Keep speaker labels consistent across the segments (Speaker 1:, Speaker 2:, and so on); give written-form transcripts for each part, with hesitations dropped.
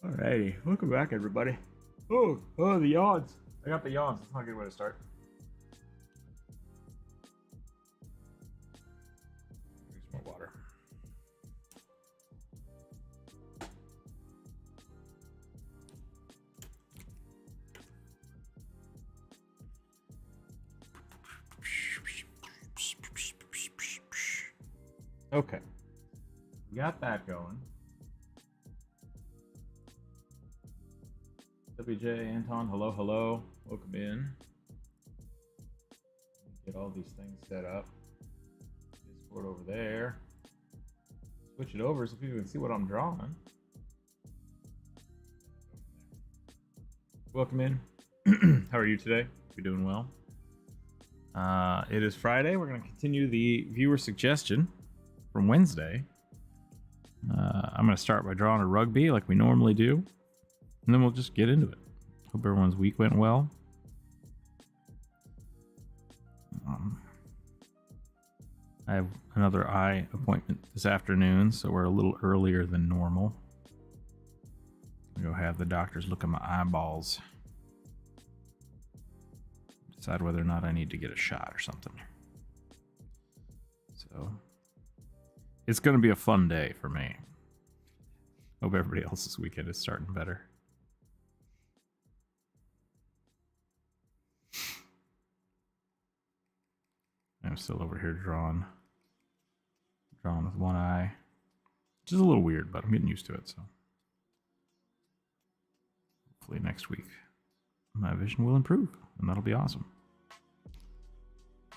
Speaker 1: Alrighty, welcome back, everybody. Oh, the yawns. I got the yawns. That's not a good way to start. Drink some more water. Okay, we got that going. WJ, Anton, hello, welcome in. Get all these things set up. Discord over there. Switch it over so people can see what I'm drawing. Welcome in. How are you today? You're doing well. It is Friday. We're going to continue the viewer suggestion from Wednesday. I'm going to start by drawing a rugby like we normally do. And then we'll just get into it. Hope everyone's week went well. I have another eye appointment this afternoon, so we're a little earlier than normal. I'll go have the doctors look at my eyeballs. Decide whether or not I need to get a shot or something. So, it's going to be a fun day for me. Hope everybody else's weekend is starting better. I'm still over here drawing with one eye, which is a little weird, but I'm getting used to it. So hopefully next week my vision will improve, and that'll be awesome.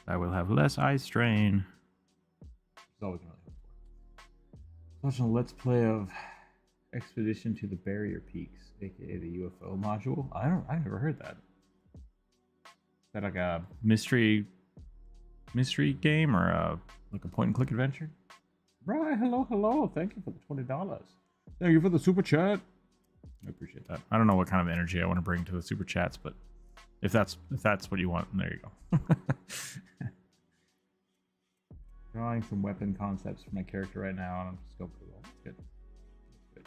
Speaker 1: I will have less eye strain. It's always really helpful. Watching a let's play of Expedition to the Barrier Peaks, aka the UFO module. I never heard that. Is that like a mystery game or like a point and click adventure? Right, hello. Thank you for the $20. Thank you for the super chat. I appreciate that. I don't know what kind of energy I want to bring to the super chats, but if that's what you want, there you go. Drawing some weapon concepts for my character right now, and I'm just going pretty well. That's good. That's good.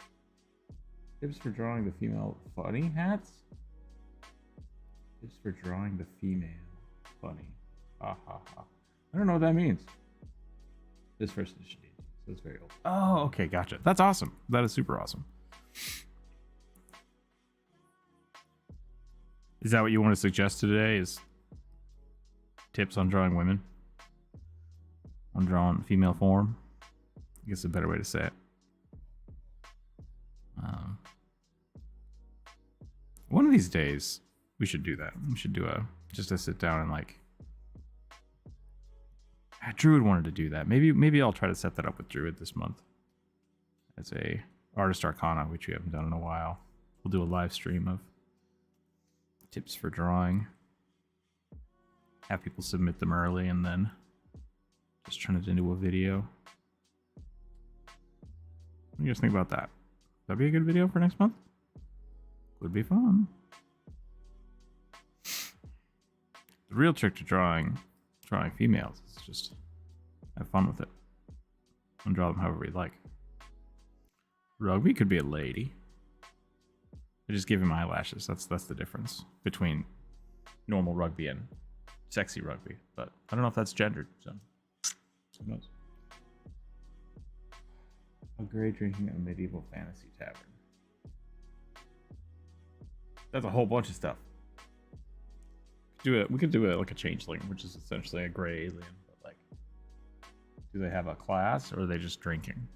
Speaker 1: Tips for drawing the female funny hats. Tips for drawing the female funny. Ha ha ha. I don't know what that means. This first edition, so it's very old. Oh, okay, gotcha. That's awesome. That is super awesome. Is that what you want to suggest today? Is tips on drawing women? On drawing female form? I guess a better way to say it. One of these days, we should do that. We should do just a sit down and like. Druid wanted to do that. Maybe I'll try to set that up with Druid this month as a Artist Arcana, which we haven't done in a while. We'll do a live stream of tips for drawing. Have people submit them early and then just turn it into a video. What do you guys think about that? That'd be a good video for next month? Would be fun. The real trick to drawing females is just have fun with it and draw them however you like. Rugby could be a lady. I just give him eyelashes. That's the difference between normal rugby and sexy rugby. But I don't know if that's gendered, so who knows? A gray drinking a medieval fantasy tavern. That's a whole bunch of stuff. We could do it like a changeling, which is essentially a gray alien. But like, do they have a class or are they just drinking?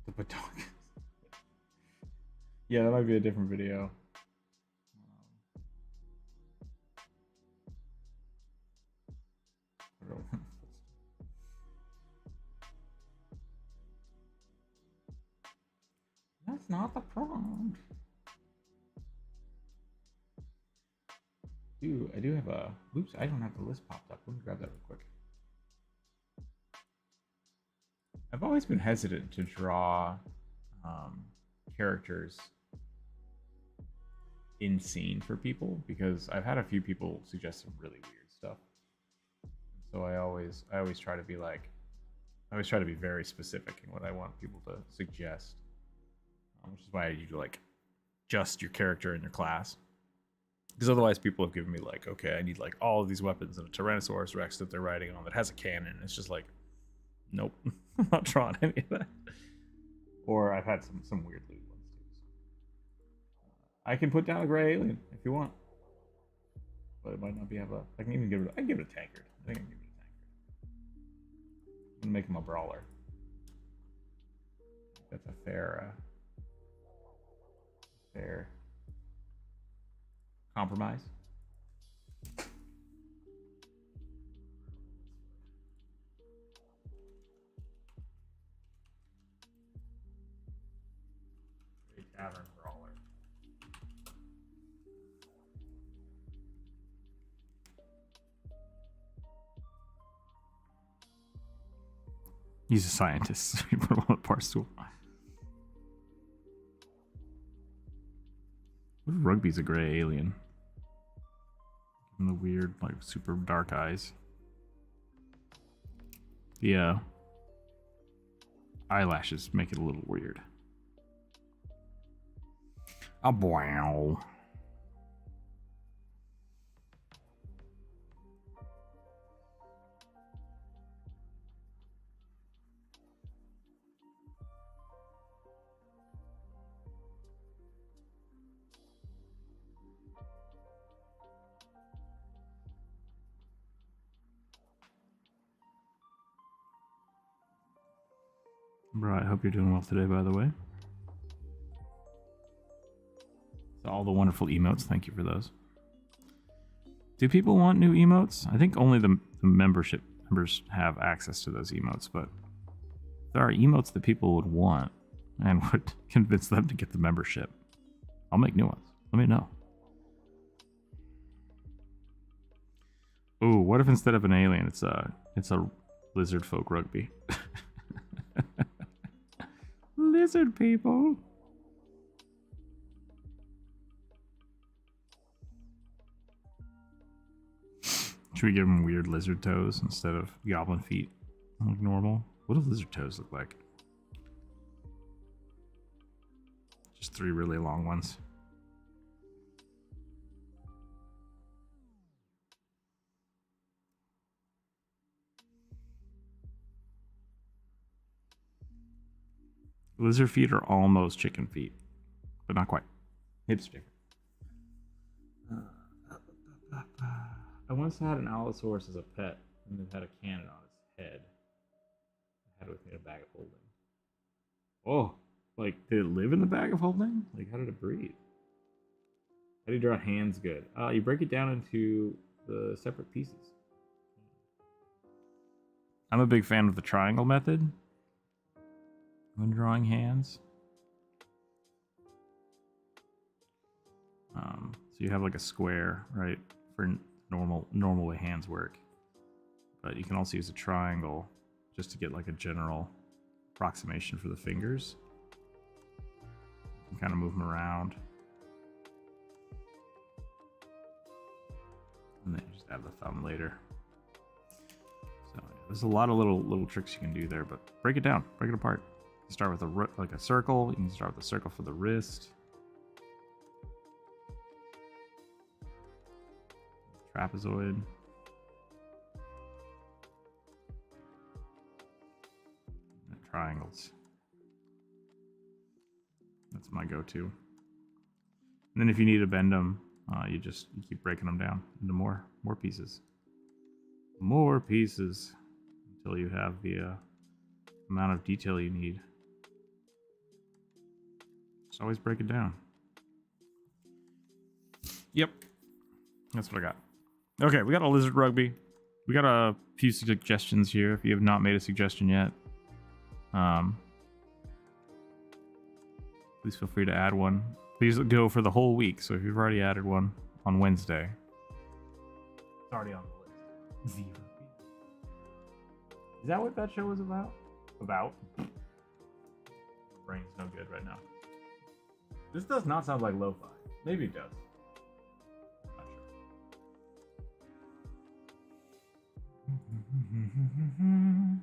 Speaker 1: The Batongas. Yeah, that might be a different video. That's not the prompt. I do have a... Oops, I don't have the list popped up. Let me grab that real quick. I've always been hesitant to draw characters in scene for people because I've had a few people suggest some really weird stuff. So I always try to be like, I always try to be very specific in what I want people to suggest, which is why I usually like just your character and your class. Because otherwise, people have given me like, okay, I need like all of these weapons and a Tyrannosaurus Rex that they're riding on that has a cannon. It's just like, nope, I'm not drawing any of that. Or I've had some weird loot ones too. I can put down a gray alien if you want, but it might not be have a. I can even give it. I can give it a tankard. I think I can give it a tankard. I'm gonna make him a brawler. That's a fair compromise. A tavern brawler. He's a scientist. You put him on a Barstool. What if Rugby's a gray alien? And the weird, like, super dark eyes. The eyelashes make it a little weird. Oh, wow. Bro, I hope you're doing well today, by the way. So all the wonderful emotes, thank you for those. Do people want new emotes? I think only the membership members have access to those emotes, but there are emotes that people would want and would convince them to get the membership. I'll make new ones. Let me know. Ooh, what if instead of an alien, it's a lizard folk rugby? Lizard people. Should we give them weird lizard toes instead of goblin feet like normal? What do lizard toes look like? Just 3 really long ones. Lizard feet are almost chicken feet, but not quite. Hips different. I once had an Allosaurus as a pet, and it had a cannon on its head. I had it with me in a bag of holding. Oh, like, did it live in the bag of holding? Like, how did it breathe? How do you draw hands good? You break it down into the separate pieces. I'm a big fan of the triangle method when drawing hands. So you have like a square, right, for normal way hands work, but you can also use a triangle just to get like a general approximation for the fingers. You can kind of move them around, and then you just add the thumb later. So there's a lot of little tricks you can do there, but break it down, break it apart. You can start with a circle. You can start with a circle for the wrist. Trapezoid. And triangles. That's my go-to. And then if you need to bend them, you keep breaking them down into more pieces. More pieces until you have the amount of detail you need. Just always break it down. Yep. That's what I got. Okay, we got a lizard rugby. We got a few suggestions here. If you have not made a suggestion yet, please feel free to add one. Please go for the whole week. So if you've already added one on Wednesday, it's already on the list. Is that what that show was about? Brain's no good right now. This does not sound like lo-fi. Maybe it does. Not sure.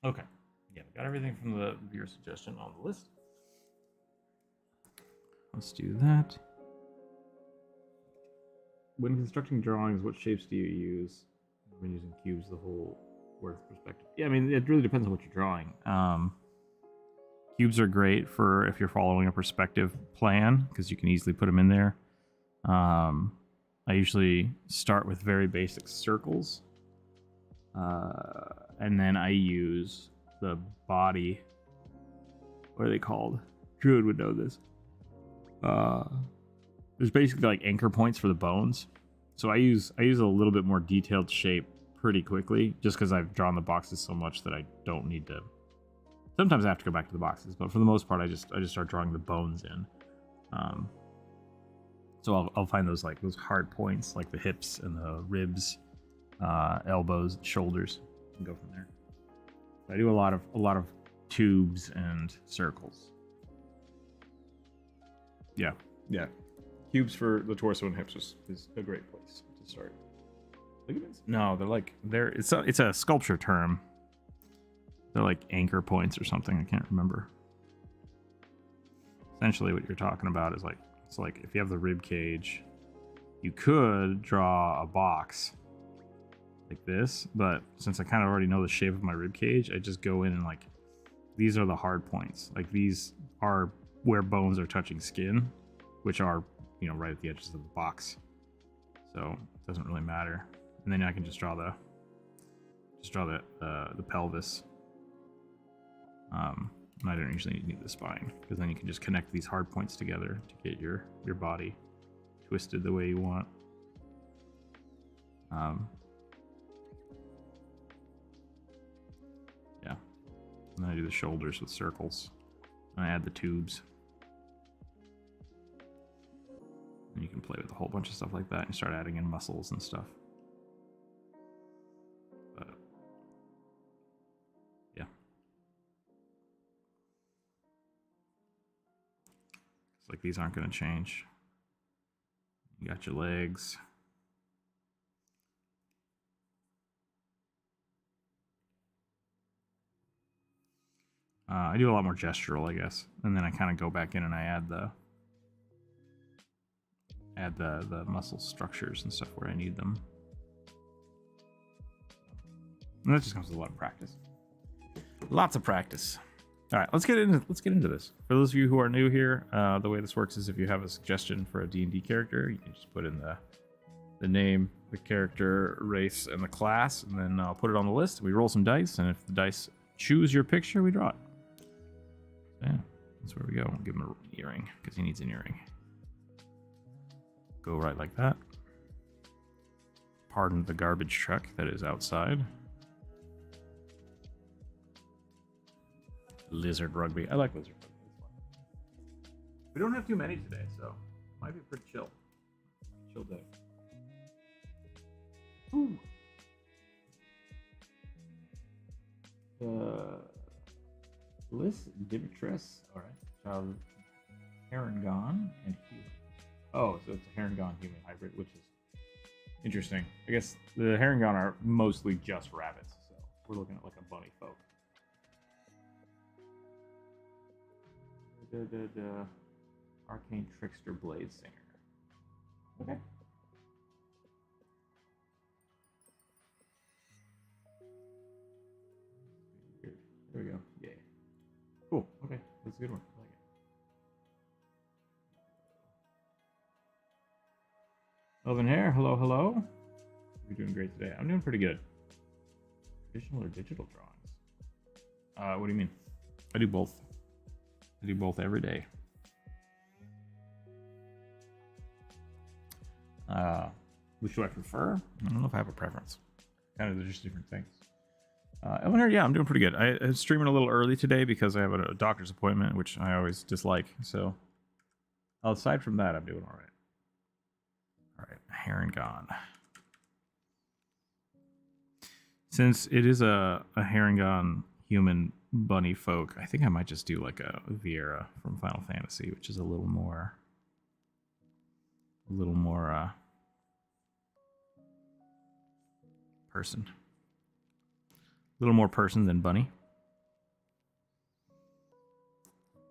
Speaker 1: Okay. Yeah, we got everything from the viewer suggestion on the list. Let's do that. When constructing drawings, what shapes do you use? I've been using cubes the whole worth perspective. Yeah, I mean, it really depends on what you're drawing. Cubes are great for if you're following a perspective plan, because you can easily put them in there. I usually start with very basic circles. And then I use the body. What are they called? Druid would know this. There's basically like anchor points for the bones. So I use a little bit more detailed shape pretty quickly, just because I've drawn the boxes so much that I don't need to. Sometimes I have to go back to the boxes, but for the most part, I just start drawing the bones in. So I'll find those hard points, like the hips and the ribs, elbows, shoulders, and go from there. So I do a lot of tubes and circles. Yeah. Cubes for the torso and hips is a great place to start. Ligaments? No, it's a sculpture term. They're like anchor points or something. I can't remember. Essentially, what you're talking about is it's like if you have the rib cage, you could draw a box like this, but since I kind of already know the shape of my rib cage, I just go in and these are the hard points. Like these are where bones are touching skin, which are right at the edges of the box. So it doesn't really matter. And then I can just draw the pelvis. I don't usually need the spine, because then you can just connect these hard points together to get your body twisted the way you want. Yeah. And then I do the shoulders with circles. And I add the tubes. And you can play with a whole bunch of stuff like that and start adding in muscles and stuff. But yeah. It's like these aren't going to change. You got your legs. I do a lot more gestural, I guess, and then I kind of go back in and I add the muscle structures and stuff where I need them. And that just comes with a lot of practice. Lots of practice. All right, let's get into this. For those of you who are new here, the way this works is if you have a suggestion for a D&D character, you can just put in the name, the character, race, and the class, and then I'll put it on the list. We roll some dice, and if the dice choose your picture, we draw it. So yeah, that's where we go. We'll give him an earring, because he needs an earring. Go right like that. Pardon the garbage truck that is outside. Lizard rugby. I like lizard rugby. It's fun. We don't have too many today, so it might be pretty chill. Chill day. Ooh. Liz Dimitrius. All right. Child Herongon and human. Oh, so it's a Herongon human hybrid, which is interesting. I guess the Herongon are mostly just rabbits, so we're looking at like a bunny folk. Arcane Trickster Blade Singer. Okay. There we go. Yay. Cool. Okay. That's a good one. I like it. Elven Hair, hello. You're doing great today. I'm doing pretty good. Traditional or digital drawings? What do you mean? I do both. I do both every day. Which do I prefer? I don't know if I have a preference. Kind of, they're just different things. Elven Hair, yeah, I'm doing pretty good. I'm streaming a little early today because I have a doctor's appointment, which I always dislike. So, aside from that, I'm doing all right. All right, Herongon. Since it is a Herongon human bunny folk, I think I might just do like a Viera from Final Fantasy, which is a little more person. A little more person than bunny.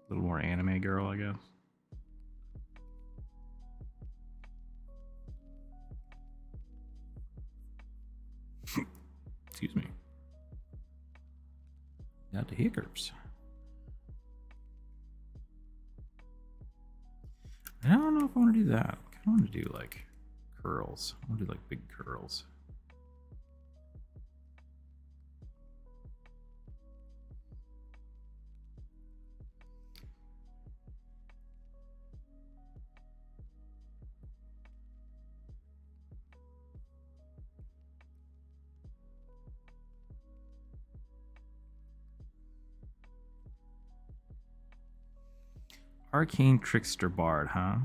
Speaker 1: A little more anime girl, I guess. Excuse me. Got the hiccups. I don't know if I want to do that. I kind of want to do like curls. I want to do like big curls. Arcane Trickster Bard, huh?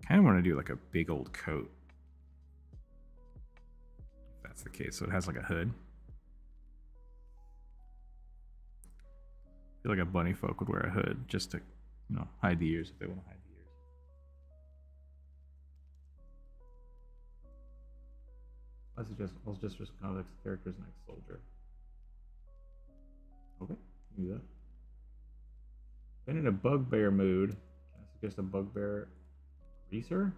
Speaker 1: Kind of want to do like a big old coat. If that's the case, so it has like a hood. I feel like a bunny folk would wear a hood just to, you know, hide the ears if they want to hide the ears. I'll just comics characters next soldier. Okay, do that. Been in a bugbear mood. Can I suggest a bugbear greaser?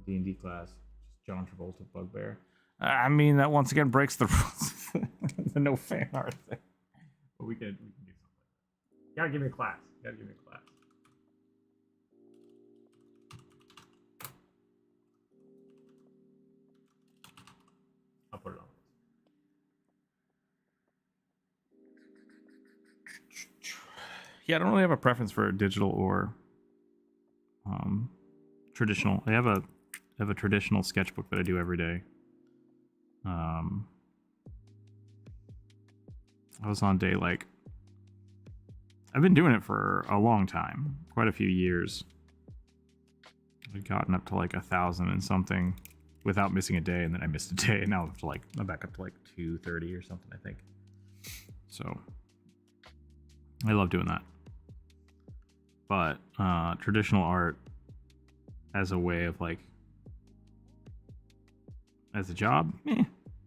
Speaker 1: D&D class. Just John Travolta bugbear. I mean, that once again breaks the rules. The no fan art thing. But we can do something like that. Gotta give me a class. Gotta give me a class. I'll put it on. Yeah, I don't really have a preference for digital or traditional. I have a traditional sketchbook that I do every day. I was on day like I've been doing it for a long time, quite a few years. I've gotten up to like 1,000 and something without missing a day, and then I missed a day, and now I'm up to like I'm back up to like 230 or something, I think. So I love doing that. But traditional art as a way of like as a job,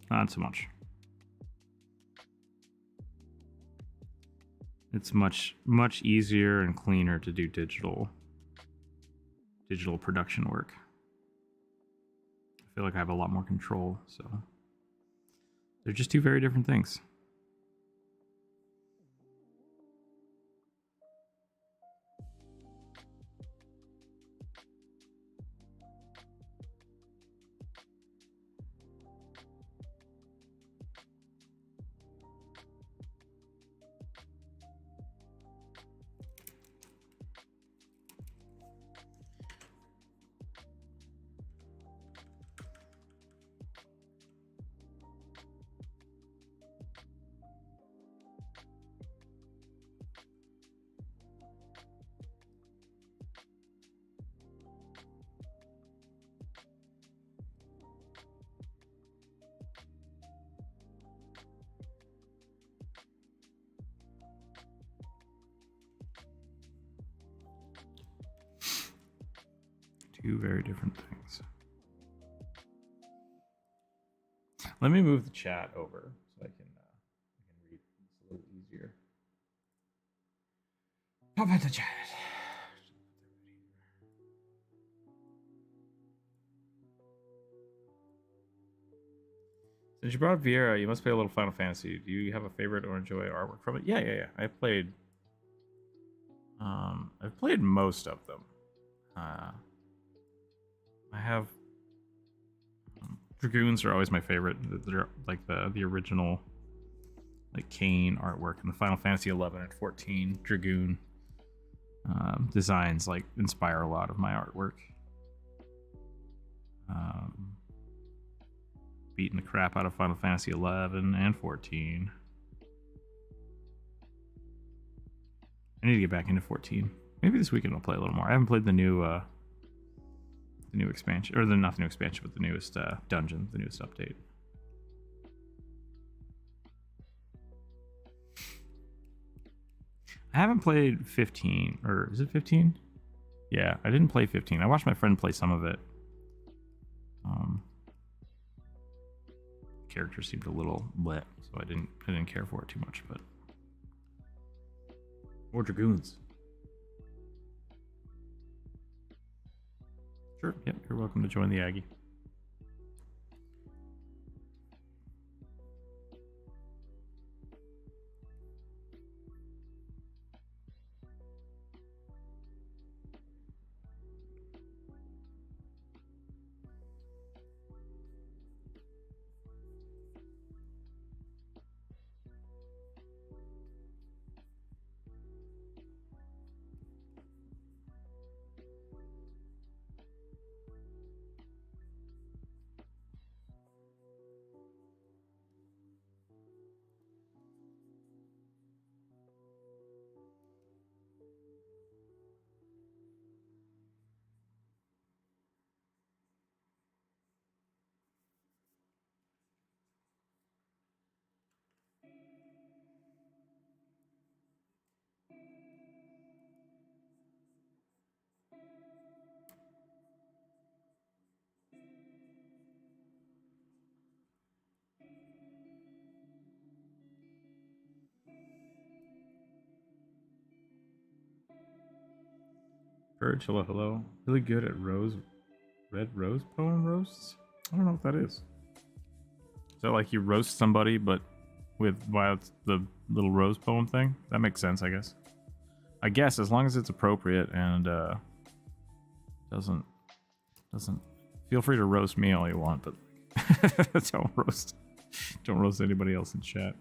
Speaker 1: not so much. It's much easier and cleaner to do digital production work. I feel like I have a lot more control, so they're just two very different things. Two very different things. Let me move the chat over so I can read. It's a little easier. How about the chat? Since you brought up Vieira, you must play a little Final Fantasy. Do you have a favorite or enjoy artwork from it? Yeah. I've played most of them. I have Dragoons are always my favorite. They're like the original like Kane artwork, and the Final Fantasy 11 and 14 Dragoon designs like inspire a lot of my artwork. Beating the crap out of Final Fantasy 11 and 14. I need to get back into 14. Maybe this weekend I'll play a little more. I haven't played the new expansion, or not the new expansion, but the newest dungeon, the newest update. I haven't played 15, or is it 15? Yeah, I didn't play 15. I watched my friend play some of it. Character seemed a little lit, so I didn't care for it too much, but Or Dragoons. Sure, yep, you're welcome to join the Aggie. Purge, hello, hello. Really good at red rose poem roasts? I don't know what that is. Is that like you roast somebody, but while it's the little rose poem thing? That makes sense, I guess. I guess as long as it's appropriate and doesn't feel free to roast me all you want, but don't roast anybody else in chat.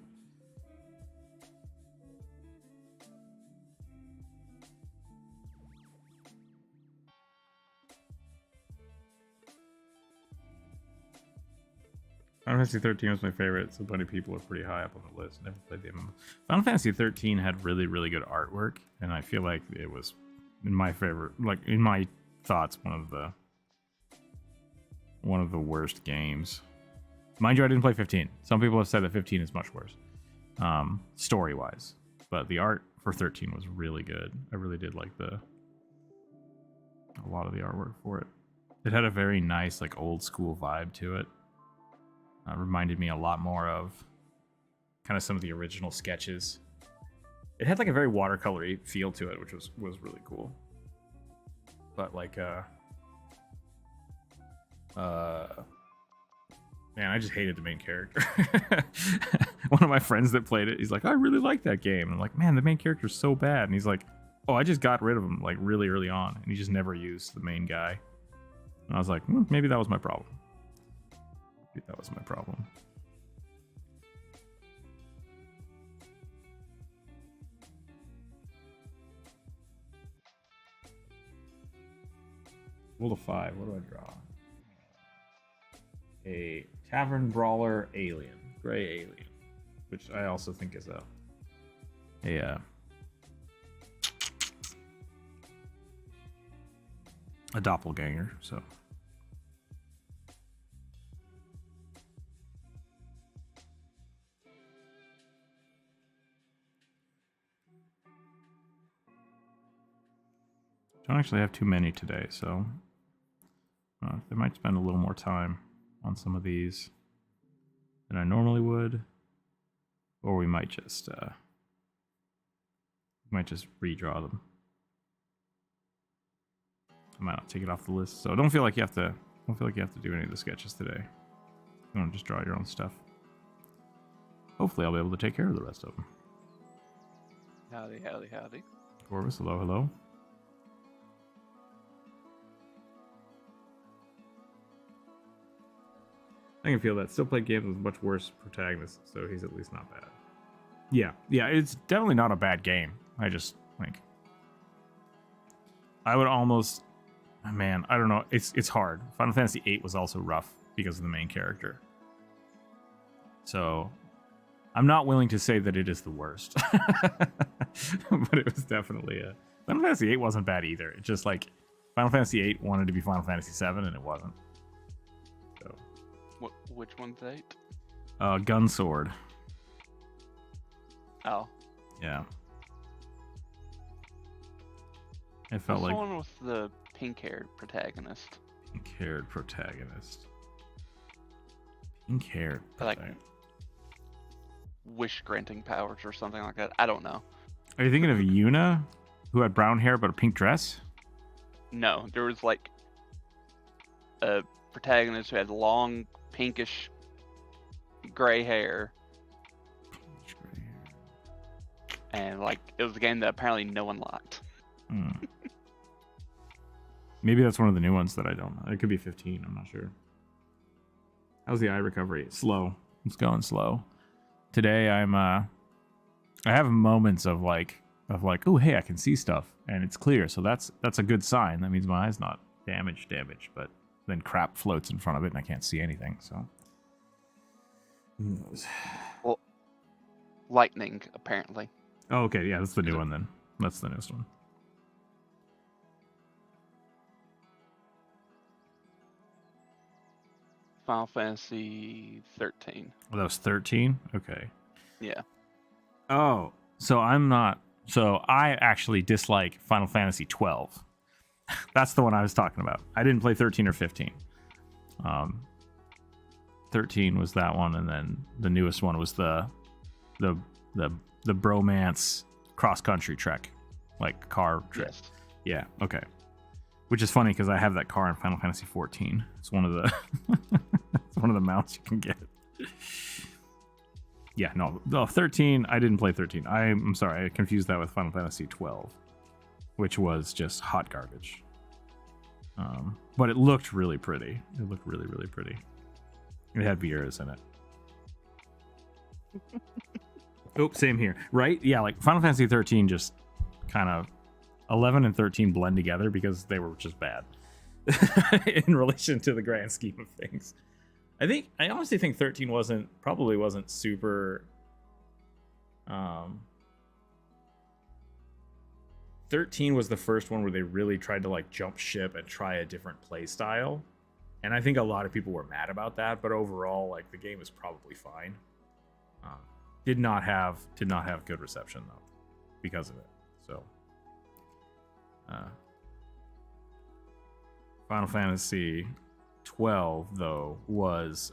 Speaker 1: Final Fantasy 13 was my favorite, so a bunch of people are pretty high up on the list. Never played the MMO. Final Fantasy 13 had really, really good artwork, and I feel like it was, in my favorite, like in my thoughts, one of the worst games. Mind you, I didn't play 15. Some people have said that 15 is much worse, story-wise, but the art for 13 was really good. I really did like a lot of the artwork for it. It had a very nice, like, old school vibe to it. Reminded me a lot more of kind of some of the original sketches. It had like a very watercolory feel to it, which was really cool. But like man, I just hated the main character. One of my friends that played it, he's like, I really like that game. And I'm like, man, the main character's so bad. And he's like, oh, I just got rid of him like really early on, and he just never used the main guy. And I was like, maybe that was my problem. That was my problem. Roll a 5. What do I draw? A tavern brawler alien, gray alien, which I also think is a doppelganger. So. Don't actually have too many today, so they might spend a little more time on some of these than I normally would, or we might just redraw them. I might not take it off the list, so don't feel like you have to do any of the sketches today. You want to just draw your own stuff. Hopefully, I'll be able to take care of the rest of them.
Speaker 2: Howdy, howdy, howdy.
Speaker 1: Corvus, hello, hello. I can feel that. Still play games with much worse protagonists, so he's at least not bad. Yeah, it's definitely not a bad game. I just think I would almost, man, I don't know. It's hard. Final Fantasy VIII was also rough because of the main character. So I'm not willing to say that it is the worst, but it was definitely Final Fantasy VIII wasn't bad either. It's just like Final Fantasy VIII wanted to be Final Fantasy VII, and it wasn't. So.
Speaker 2: Which one's 8?
Speaker 1: Gunsword.
Speaker 2: Oh.
Speaker 1: Yeah. It felt like
Speaker 2: the one with the pink-haired protagonist.
Speaker 1: Pink-haired protagonist. Pink-haired.
Speaker 2: Like wish-granting powers or something like that. I don't know.
Speaker 1: Are you thinking of Yuna, who had brown hair but a pink dress?
Speaker 2: No, there was like a protagonist who had long pinkish gray hair, and like it was a game that apparently no one liked.
Speaker 1: Maybe that's one of the new ones that I don't know. It could be 15. I'm not sure. How's the eye recovery? Slow. It's going slow. Today I have moments of like, oh hey, I can see stuff and it's clear, so that's a good sign. That means my eye's not damaged, but then crap floats in front of it and I can't see anything. So who knows?
Speaker 2: Well, lightning apparently.
Speaker 1: Oh, okay, yeah, that's the new one then. That's the newest one.
Speaker 2: Final Fantasy 13.
Speaker 1: Oh, that was 13? Okay.
Speaker 2: Yeah.
Speaker 1: Oh, so I actually dislike Final Fantasy 12. That's the one I was talking about. I didn't play 13 or 15. 13 was that one, and then the newest one was the bromance cross-country trek, like car trek.
Speaker 2: Yes.
Speaker 1: Yeah, okay. Which is funny because I have that car in Final Fantasy 14. It's one of the it's one of the mounts you can get. Yeah, no, 13. I didn't play 13. I'm sorry, I confused that with Final Fantasy 12, which was just hot garbage. But it looked really pretty. It looked really, really pretty. It had Vieira's in it. Oh, same here, right? Yeah, like Final Fantasy 13 just kind of 11 and 13 blend together because they were just bad in relation to the grand scheme of things. I honestly think 13 probably wasn't super 13 was the first one where they really tried to like jump ship and try a different play style. And I think a lot of people were mad about that, but overall, like the game is probably fine. Did not have good reception though because of it. So Final Fantasy 12 though was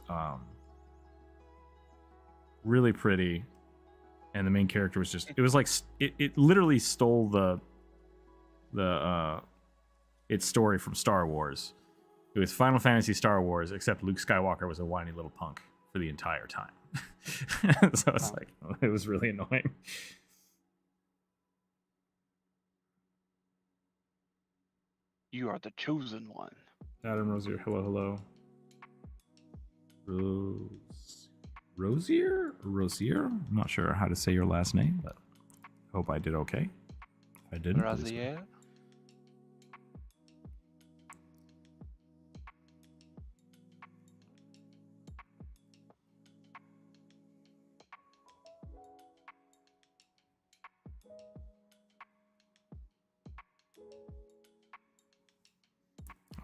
Speaker 1: really pretty, and the main character was just it literally stole its story from Star Wars. It was Final Fantasy Star Wars, except Luke Skywalker was a whiny little punk for the entire time. So it's like, it was really annoying.
Speaker 2: You are the chosen one.
Speaker 1: Adam Rosier, hello. Rosier? I'm not sure how to say your last name, but I hope I did okay. If I didn't,
Speaker 2: Rosier?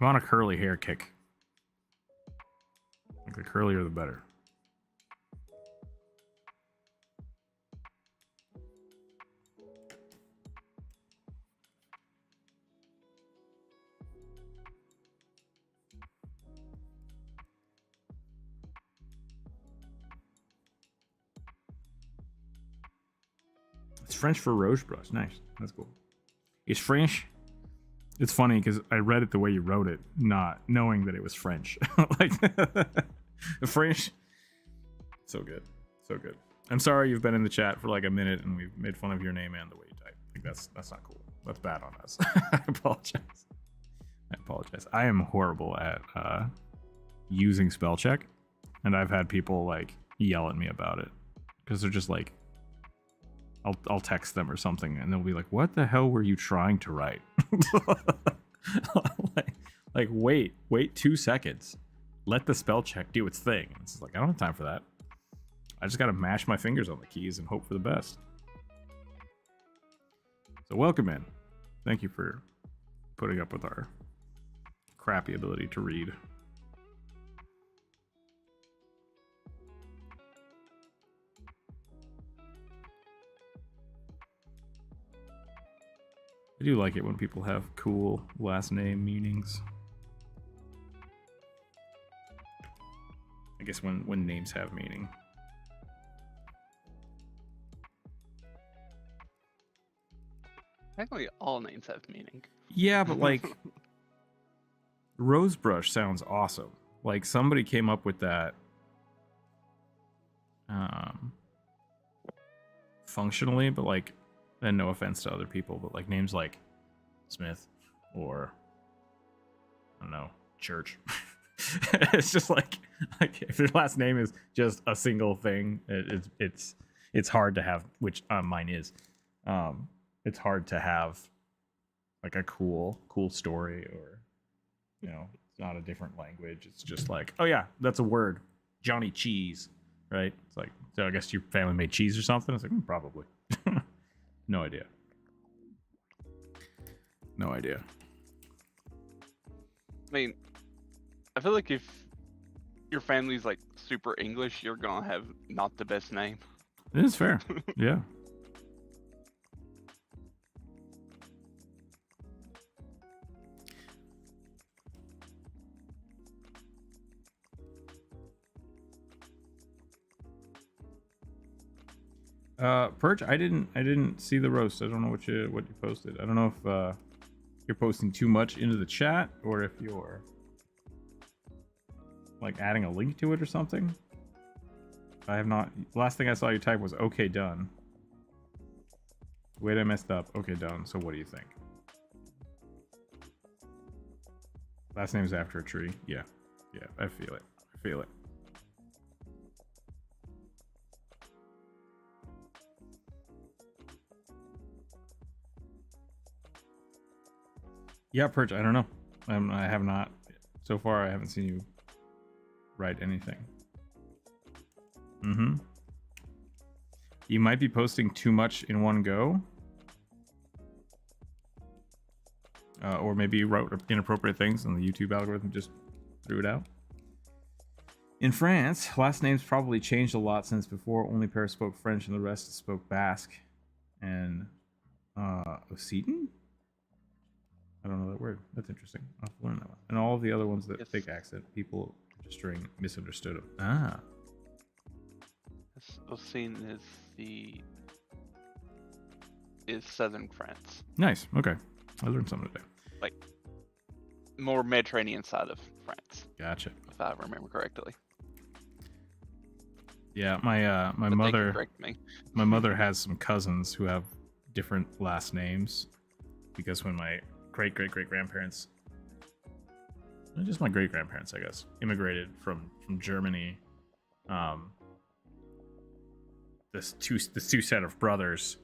Speaker 1: I'm on a curly hair kick. Like the curlier the better. It's French for Rouge brush. Nice. That's cool. It's French. It's funny because I read it the way you wrote it, not knowing that it was French. Like French. So good. So good. I'm sorry you've been in the chat for like a minute and we've made fun of your name and the way you type. Like that's not cool. That's bad on us. I apologize. I am horrible at using spell check, and I've had people like yell at me about it because they're just like, I'll text them or something and they'll be like, what the hell were you trying to write? like wait 2 seconds. Let the spell check do its thing. It's just like, I don't have time for that. I just gotta mash my fingers on the keys and hope for the best. So welcome in. Thank you for putting up with our crappy ability to read. I do like it when people have cool last name meanings. I guess when names have meaning.
Speaker 2: Technically, all names have meaning.
Speaker 3: Yeah, but like Rosebrush sounds awesome. Like somebody came up with that functionally, but like, and no offense to other people, but like names like Smith or I don't know, Church. It's just like if your last name is just a single thing, it's hard to have, which mine is. It's hard to have like a cool story, or you know, it's not a different language. It's just like, oh yeah, that's a word, Johnny Cheese, right? It's like, so I guess your family made cheese or something. It's like probably. No idea. No idea.
Speaker 2: I mean, I feel like if your family's like super English, you're gonna have not the best name.
Speaker 3: It is fair. Yeah. Perch, I didn't see the roast. I don't know what you posted. I don't know if you're posting too much into the chat or if you're like adding a link to it or something. I have not. Last thing I saw you type was okay done. Wait, I messed up. Okay done. So what do you think? Last name's after a tree. Yeah. Yeah, I feel it. I feel it. Yeah, Perch, I don't know. I have not. So far, I haven't seen you write anything. Mm-hmm. You might be posting too much in one go. Or maybe you wrote inappropriate things and the YouTube algorithm just threw it out. In France, last names probably changed a lot since before only pairs spoke French and the rest spoke Basque and Occitan? I don't know that word. That's interesting. I'll have to learn that one. And all of the other ones that fake accent, people registering misunderstood them. Ah.
Speaker 2: Occitan is southern France.
Speaker 3: Nice. Okay. I learned something today.
Speaker 2: Like more Mediterranean side of France.
Speaker 3: Gotcha.
Speaker 2: If I remember correctly.
Speaker 3: Yeah, my
Speaker 2: But
Speaker 3: mother
Speaker 2: correct me.
Speaker 3: my mother has some cousins who have different last names because when my great grandparents, just my great grandparents, I guess, immigrated from Germany, this two set of brothers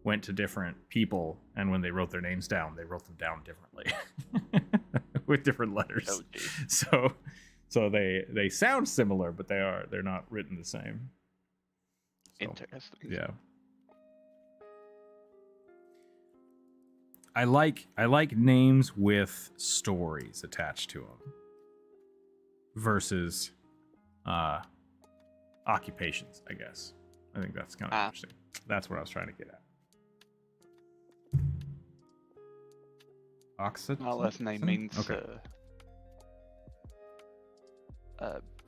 Speaker 3: went to different people, and when they wrote their names down, they wrote them down differently with different letters.
Speaker 2: Oh,
Speaker 3: so they sound similar, but they're not written the same. So,
Speaker 2: interesting.
Speaker 3: yeah. I like names with stories attached to them versus occupations, I guess. I think that's kind of interesting. That's what I was trying to get at. Oxid?
Speaker 2: My last name means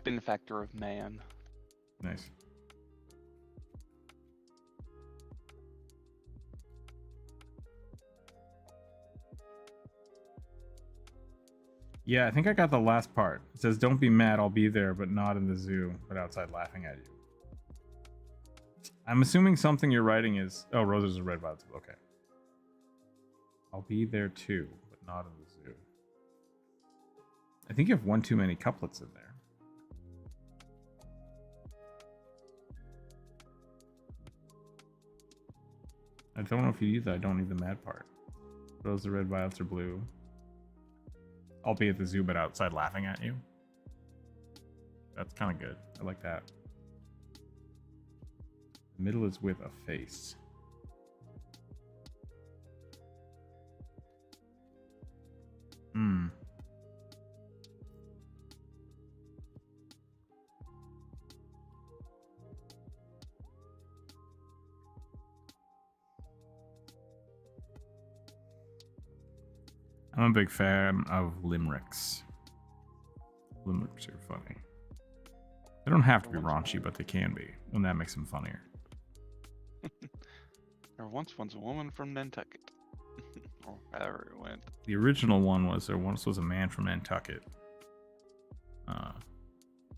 Speaker 2: benefactor of man.
Speaker 3: Nice. Yeah, I think I got the last part. It says, "Don't be mad, I'll be there, but not in the zoo, but outside laughing at you." I'm assuming something you're writing is, oh, roses are red, violets. Okay. I'll be there too, but not in the zoo. I think you have one too many couplets in there. I don't know if you need that. I don't need the mad part. Roses are red, violets are blue. I'll be at the zoo, but outside laughing at you. That's kind of good. I like that. The middle is with a face. I'm a big fan of limericks. Limericks are funny. They don't have to be raunchy, but they can be, and that makes them funnier.
Speaker 2: There once was a woman from Nantucket. Or however it went.
Speaker 3: The original one was there once was a man from Nantucket.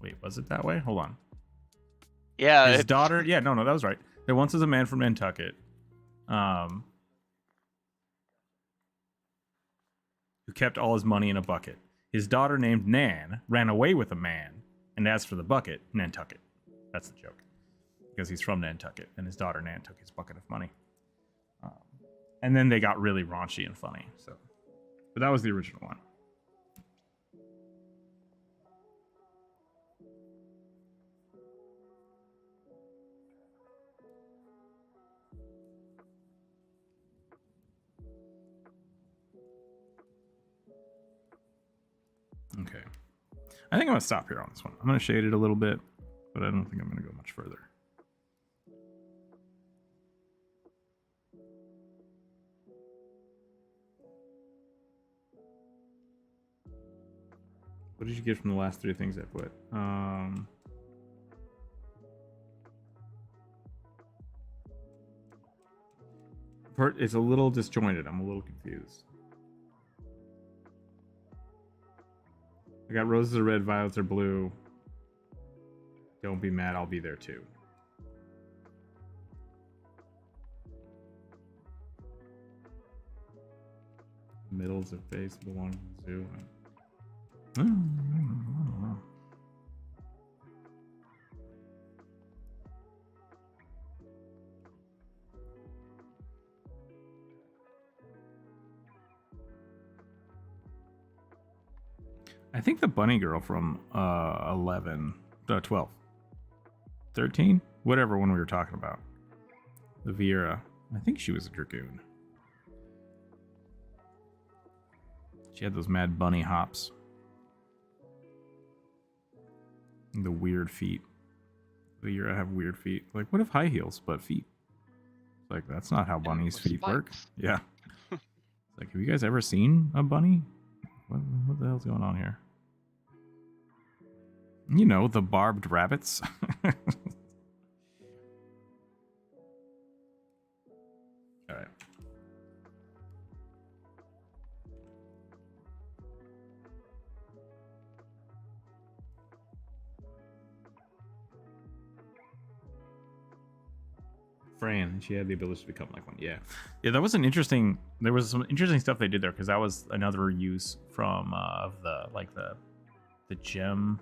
Speaker 3: Wait, was it that way? Hold on.
Speaker 2: Yeah.
Speaker 3: His daughter. Yeah, no, that was right. There once was a man from Nantucket, who kept all his money in a bucket. His daughter, named Nan, ran away with a man, and as for the bucket, Nantucket. That's the joke, because he's from Nantucket, and his daughter Nan took his bucket of money. And then they got really raunchy and funny. So, but that was the original one. Okay. I think I'm going to stop here on this one. I'm going to shade it a little bit, but I don't think I'm going to go much further. What did you get from the last 3 things I put? It's a little disjointed. I'm a little confused. I got roses are red, violets are blue. Don't be mad, I'll be there too. Middle's a face, the one zoo. I don't know. I think the bunny girl from 12, 13, whatever one we were talking about. The Viera. I think she was a dragoon. She had those mad bunny hops. And the weird feet. The Viera have weird feet. Like, what if high heels but feet? Like, that's not how bunnies' feet work. Yeah. Like, have you guys ever seen a bunny? What the hell's going on here? You know, the barbed rabbits. All right. Fran, she had the ability to become like one. Yeah, that was an interesting. There was some interesting stuff they did there, because that was another use from the gem.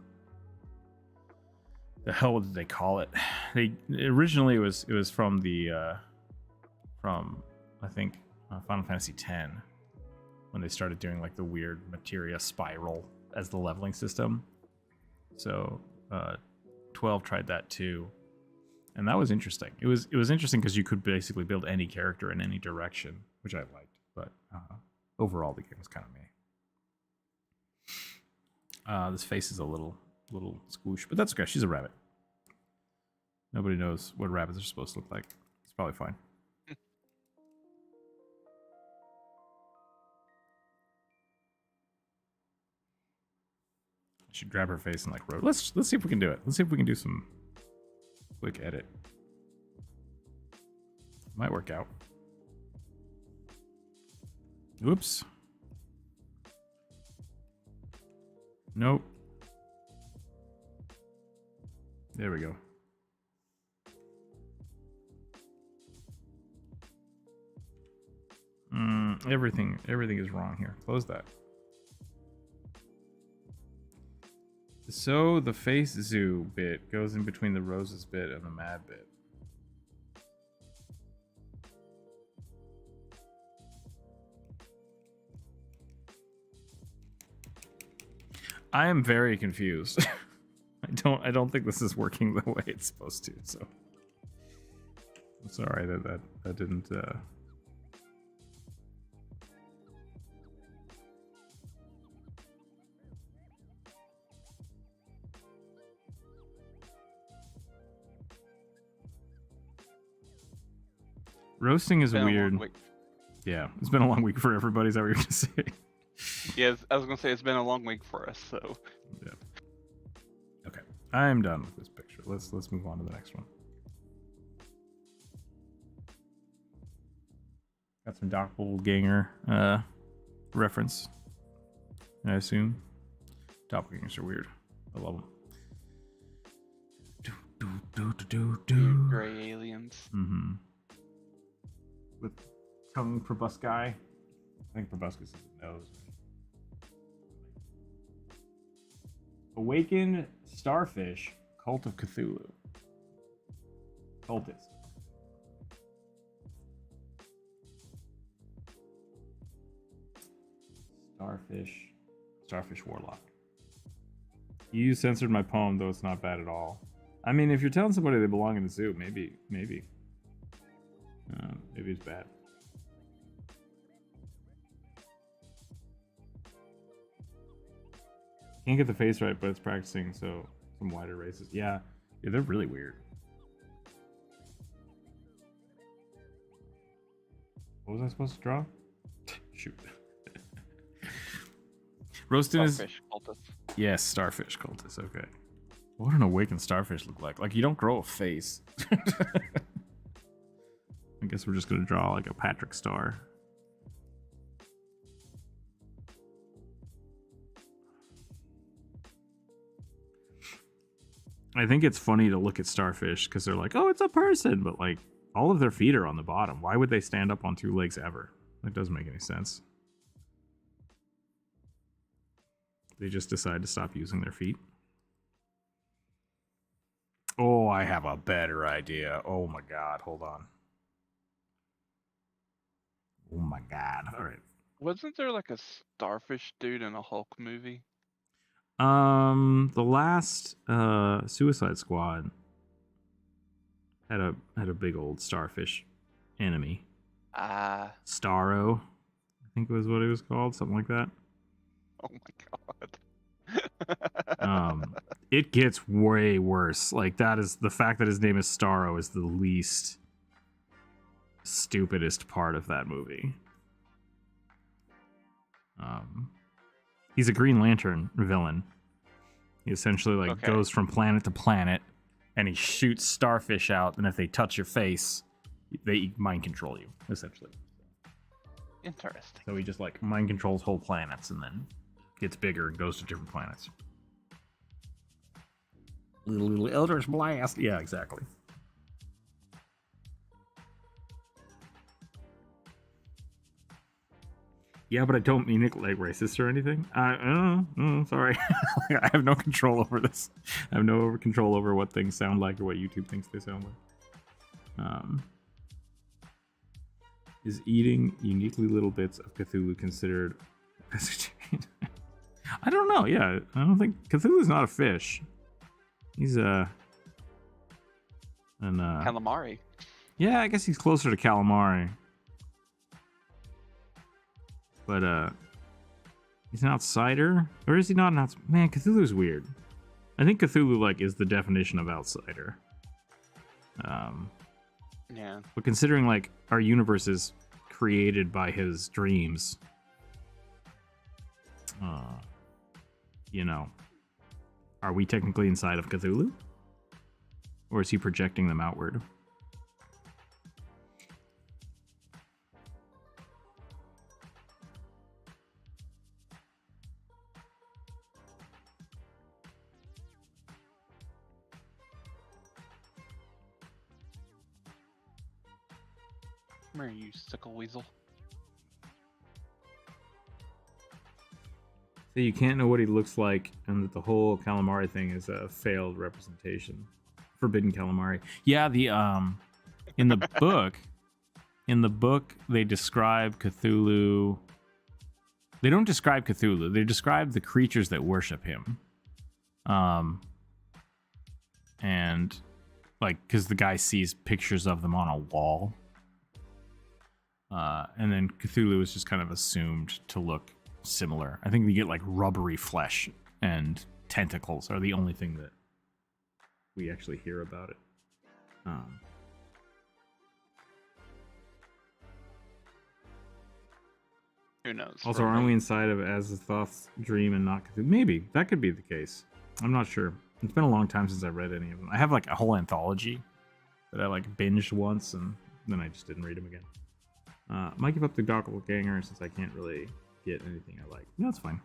Speaker 3: The hell did they call it? They originally it was from the from I think Final Fantasy X, when they started doing like the weird materia spiral as the leveling system. So 12 tried that too. And that was interesting. It was interesting because you could basically build any character in any direction, which I liked. But overall, the game was kind of meh. This face is a little squoosh, but that's okay. She's a rabbit. Nobody knows what rabbits are supposed to look like. It's probably fine. I should grab her face and like rotate. Let's see if we can do it. Let's see if we can do some quick edit. Might work out. Oops. Nope. There we go. Everything is wrong here. Close that. So the face zoo bit goes in between the roses bit and the mad bit. I am very confused. I don't think this is working the way it's supposed to, so I'm sorry that didn't Roasting is weird. Yeah, it's been a long week for everybody. Is that what you're gonna say?
Speaker 2: Yeah, I was gonna say it's been a long week for us. So.
Speaker 3: Yeah. Okay, I am done with this picture. Let's move on to the next one. Got some doppelganger reference, I assume. Doppelgangers are weird. I love them.
Speaker 2: Weird gray aliens.
Speaker 3: Mm-hmm. With tongue proboscis. I think proboscis is his nose. Awakened starfish, cult of Cthulhu. Cultist. Starfish warlock. You censored my poem, though it's not bad at all. I mean, if you're telling somebody they belong in the zoo, maybe it's bad. Can't get the face right, but it's practicing, so some wider races. Yeah, they're really weird. What was I supposed to draw? Shoot. Roasting is...
Speaker 2: Starfish cultist.
Speaker 3: Yes, starfish cultist, okay. What would an awakened starfish look like? Like, you don't grow a face. I guess we're just gonna draw like a Patrick Star. I think it's funny to look at starfish because they're like, oh, it's a person, but like all of their feet are on the bottom. Why would they stand up on two legs ever? That doesn't make any sense. They just decide to stop using their feet. Oh, I have a better idea. Oh my god, hold on. Oh my god. All right.
Speaker 2: Wasn't there like a starfish dude in a Hulk movie?
Speaker 3: The last Suicide Squad had a big old starfish enemy. Starro, I think was what it was called, something like that.
Speaker 2: Oh my god.
Speaker 3: It gets way worse. Like, that is the fact that his name is Starro is the least stupidest part of that movie. He's a Green Lantern villain. He essentially goes from planet to planet, and he shoots starfish out, and if they touch your face, they mind control you, essentially.
Speaker 2: Interesting.
Speaker 3: So he just mind controls whole planets, and then gets bigger and goes to different planets. Little Eldritch Blast. Yeah, exactly. Yeah, but I don't mean it like racist or anything. I don't know. Sorry. I have no control over this. I have no control over what things sound like or what YouTube thinks they sound like. Is eating uniquely little bits of Cthulhu considered pescatarian? I don't know. Yeah, I don't think Cthulhu's not a fish. He's
Speaker 2: calamari.
Speaker 3: Yeah, I guess he's closer to calamari. But he's an outsider, or is he not an outsider? Man, Cthulhu's weird. I think Cthulhu is the definition of outsider.
Speaker 2: Yeah.
Speaker 3: But considering our universe is created by his dreams, are we technically inside of Cthulhu, or is he projecting them outward?
Speaker 2: Come here, you sickle weasel.
Speaker 3: So you can't know what he looks like, and that the whole calamari thing is a failed representation. Forbidden calamari. Yeah, the in the book they describe Cthulhu. They don't describe Cthulhu. They describe the creatures that worship him. And because the guy sees pictures of them on a wall. And then Cthulhu is just kind of assumed to look similar. I think we get rubbery flesh and tentacles are the only thing that we actually hear about it.
Speaker 2: Who knows?
Speaker 3: Also, aren't we inside of Azathoth's dream and not Cthulhu? Maybe that could be the case. I'm not sure. It's been a long time since I read any of them. I have a whole anthology that I binged once, and then I just didn't read them again. Might give up the doppelganger since I can't really get anything I like. No, that's fine.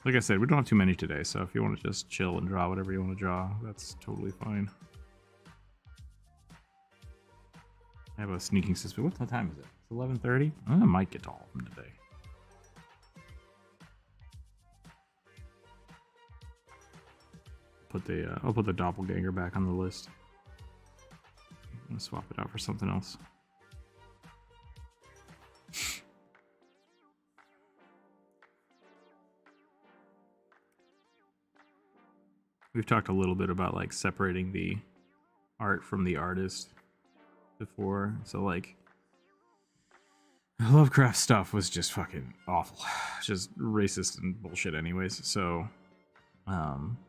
Speaker 3: Like I said, we don't have too many today, so if you want to just chill and draw whatever you want to draw, that's totally fine. I have a sneaking suspicion. What time is it? It's 11:30. I might get to all of them today. I'll put the doppelganger back on the list. I'm gonna swap it out for something else. We've talked a little bit about like separating the art from the artist before. So like Lovecraft stuff was just fucking awful. Just racist and bullshit anyways. So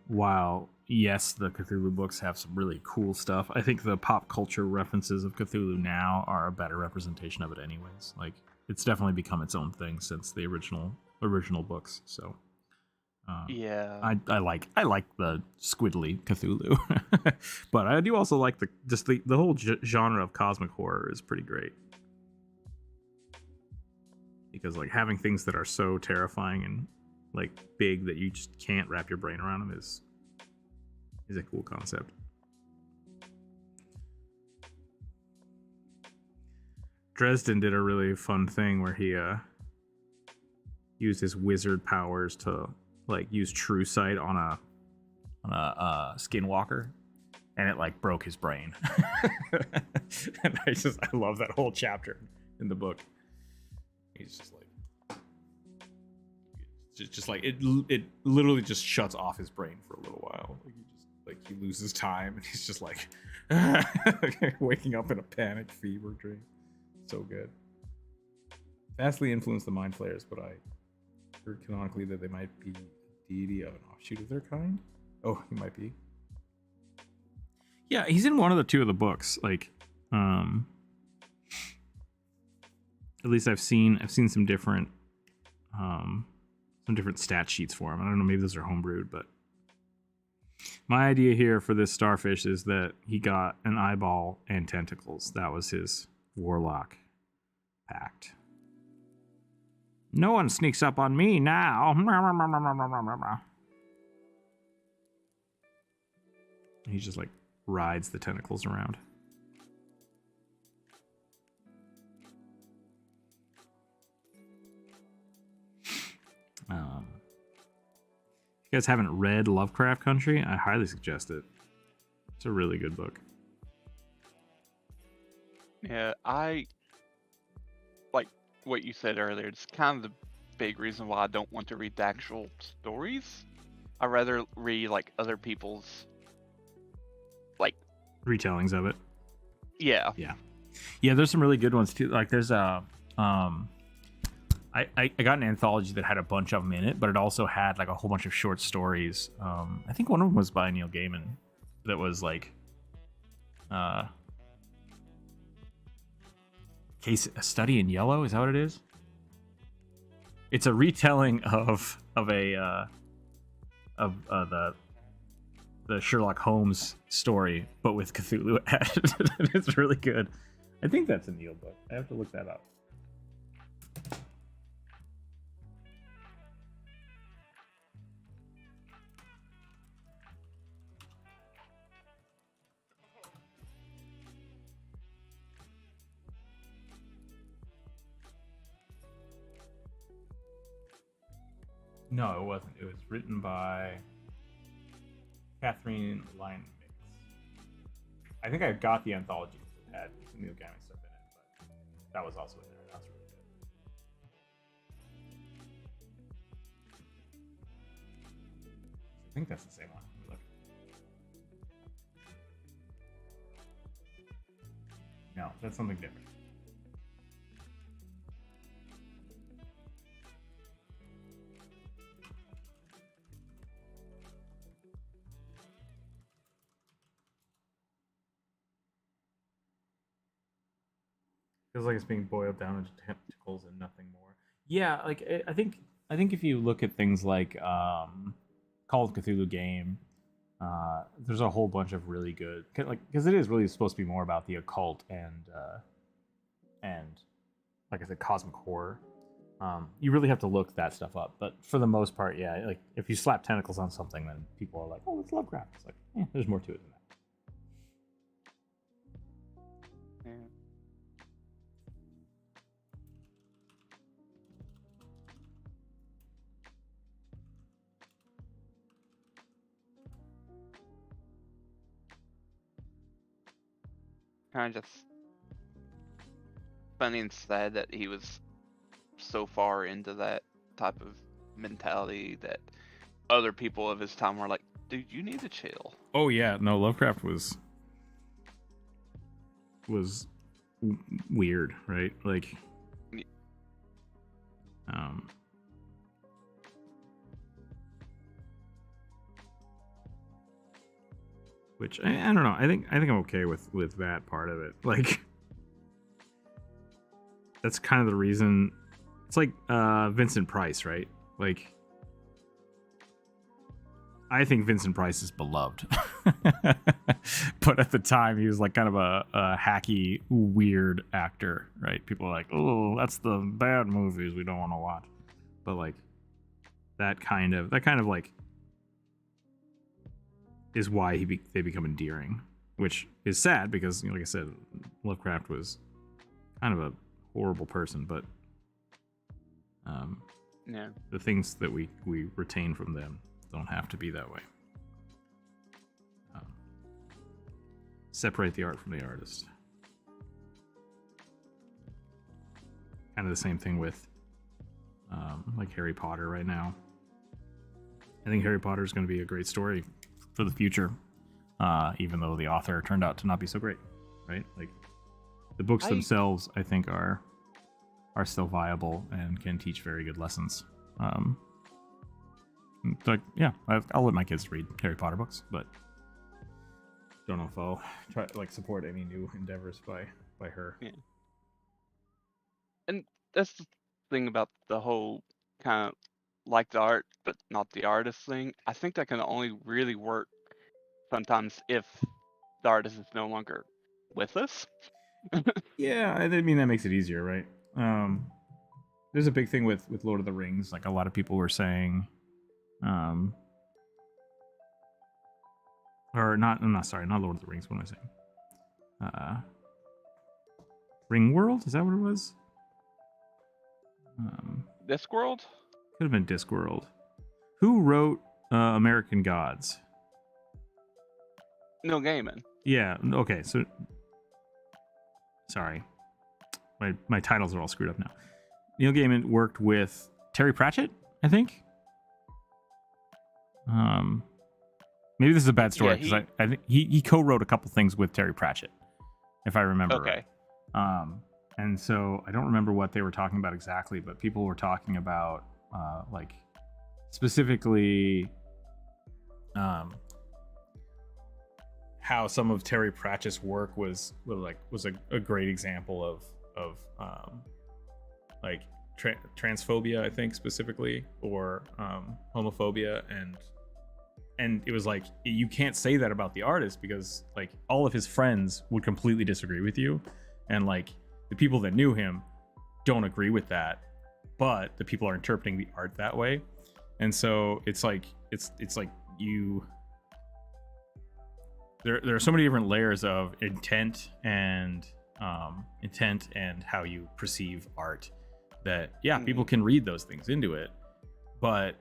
Speaker 3: while yes, the Cthulhu books have some really cool stuff, I think the pop culture references of Cthulhu now are a better representation of it anyways. Like it's definitely become its own thing since the original books. So
Speaker 2: yeah,
Speaker 3: I like the squiddly Cthulhu, but I do also like the whole genre of cosmic horror is pretty great, because like having things that are so terrifying and like big that you just can't wrap your brain around them is a cool concept. Dresden did a really fun thing where he used his wizard powers to like use true sight on a skinwalker, and it like broke his brain. And I love that whole chapter in the book. He's just like it literally just shuts off his brain for a little while. He loses time, and he's just like waking up in a panic fever dream. So good. Vastly influenced the Mind Flayers, but I heard canonically that they might be a deity of an offshoot of their kind. Oh, he might be. Yeah, he's in one of the two of the books. Like, at least I've seen some different stat sheets for him. I don't know, maybe those are homebrewed, but my idea here for this starfish is that he got an eyeball and tentacles. That was his warlock pact. No one sneaks up on me now. He just like rides the tentacles around. If you guys haven't read Lovecraft Country, I highly suggest it. It's a really good book.
Speaker 2: yeah. I like what you said earlier. It's kind of the big reason why I don't want to read the actual stories. I rather read like other people's like
Speaker 3: retellings of it.
Speaker 2: Yeah.
Speaker 3: Yeah, there's some really good ones too. Like there's a I got an anthology that had a bunch of them in it, but it also had like a whole bunch of short stories. I think one of them was by Neil Gaiman. That was like A Study in Yellow. Is that what it is? It's a retelling of the Sherlock Holmes story, but with Cthulhu added. It's really good. I think that's a Neil book. I have to look that up. No, it wasn't. It was written by Catherine Lyne Mix. I think I got the anthology that had some Neil Gaiman stuff in it, but that was also in there. That's really good. I think that's the same one. Let me look. No, that's something different. Feels like it's being boiled down into tentacles and nothing more. Yeah, like I think if you look at things like Call of Cthulhu game, there's a whole bunch of really good, like, because it is really supposed to be more about the occult and and like I said, cosmic horror. You really have to look that stuff up. But for the most part, yeah, like if you slap tentacles on something, then people are like, "Oh, it's Lovecraft." It's like, there's more to it than that.
Speaker 2: Yeah. Kind of just funny and sad that he was so far into that type of mentality that other people of his time were like, dude, you need to chill.
Speaker 3: Oh yeah, no, Lovecraft was weird, right? Like, which I don't know. I think I'm okay with that part of it. Like, that's kind of the reason. It's like Vincent Price, right? Like, I think Vincent Price is beloved, but at the time he was like kind of a hacky, weird actor, right? People are like, "Oh, that's the bad movies we don't want to watch," but like that kind of like is why they become endearing, which is sad because, like I said, Lovecraft was kind of a horrible person, but
Speaker 2: yeah,
Speaker 3: the things that we retain from them don't have to be that way. Separate the art from the artist. Kind of the same thing with like Harry Potter right now. I think Harry Potter is going to be a great story for the future, even though the author turned out to not be so great, right? Like, the books themselves, I think, are still viable and can teach very good lessons. Like, yeah, I'll let my kids read Harry Potter books, but don't know if I'll try to like support any new endeavors by her.
Speaker 2: Yeah. And that's the thing about the whole kind of like the art but not the artist thing. I think that can only really work sometimes if the artist is no longer with us.
Speaker 3: Yeah, I mean that makes it easier, right? There's a big thing with Lord of the Rings. Like, a lot of people were saying, or not. I'm not sorry, not Lord of the Rings. What am I saying? Ring World? Is that what it was?
Speaker 2: Discworld?
Speaker 3: Could have been Discworld. Who wrote American Gods?
Speaker 2: Neil Gaiman.
Speaker 3: Yeah. Okay. So, sorry, my titles are all screwed up now. Neil Gaiman worked with Terry Pratchett, I think. Maybe this is a bad story because I think he co-wrote a couple things with Terry Pratchett, if I remember right. And so I don't remember what they were talking about exactly, but people were talking about like specifically how some of Terry Pratchett's work was a great example of like transphobia, I think, specifically, or homophobia, and it was like, you can't say that about the artist because like all of his friends would completely disagree with you, and like the people that knew him don't agree with that, but the people are interpreting the art that way. And so it's like you there are so many different layers of intent and how you perceive art that people can read those things into it, but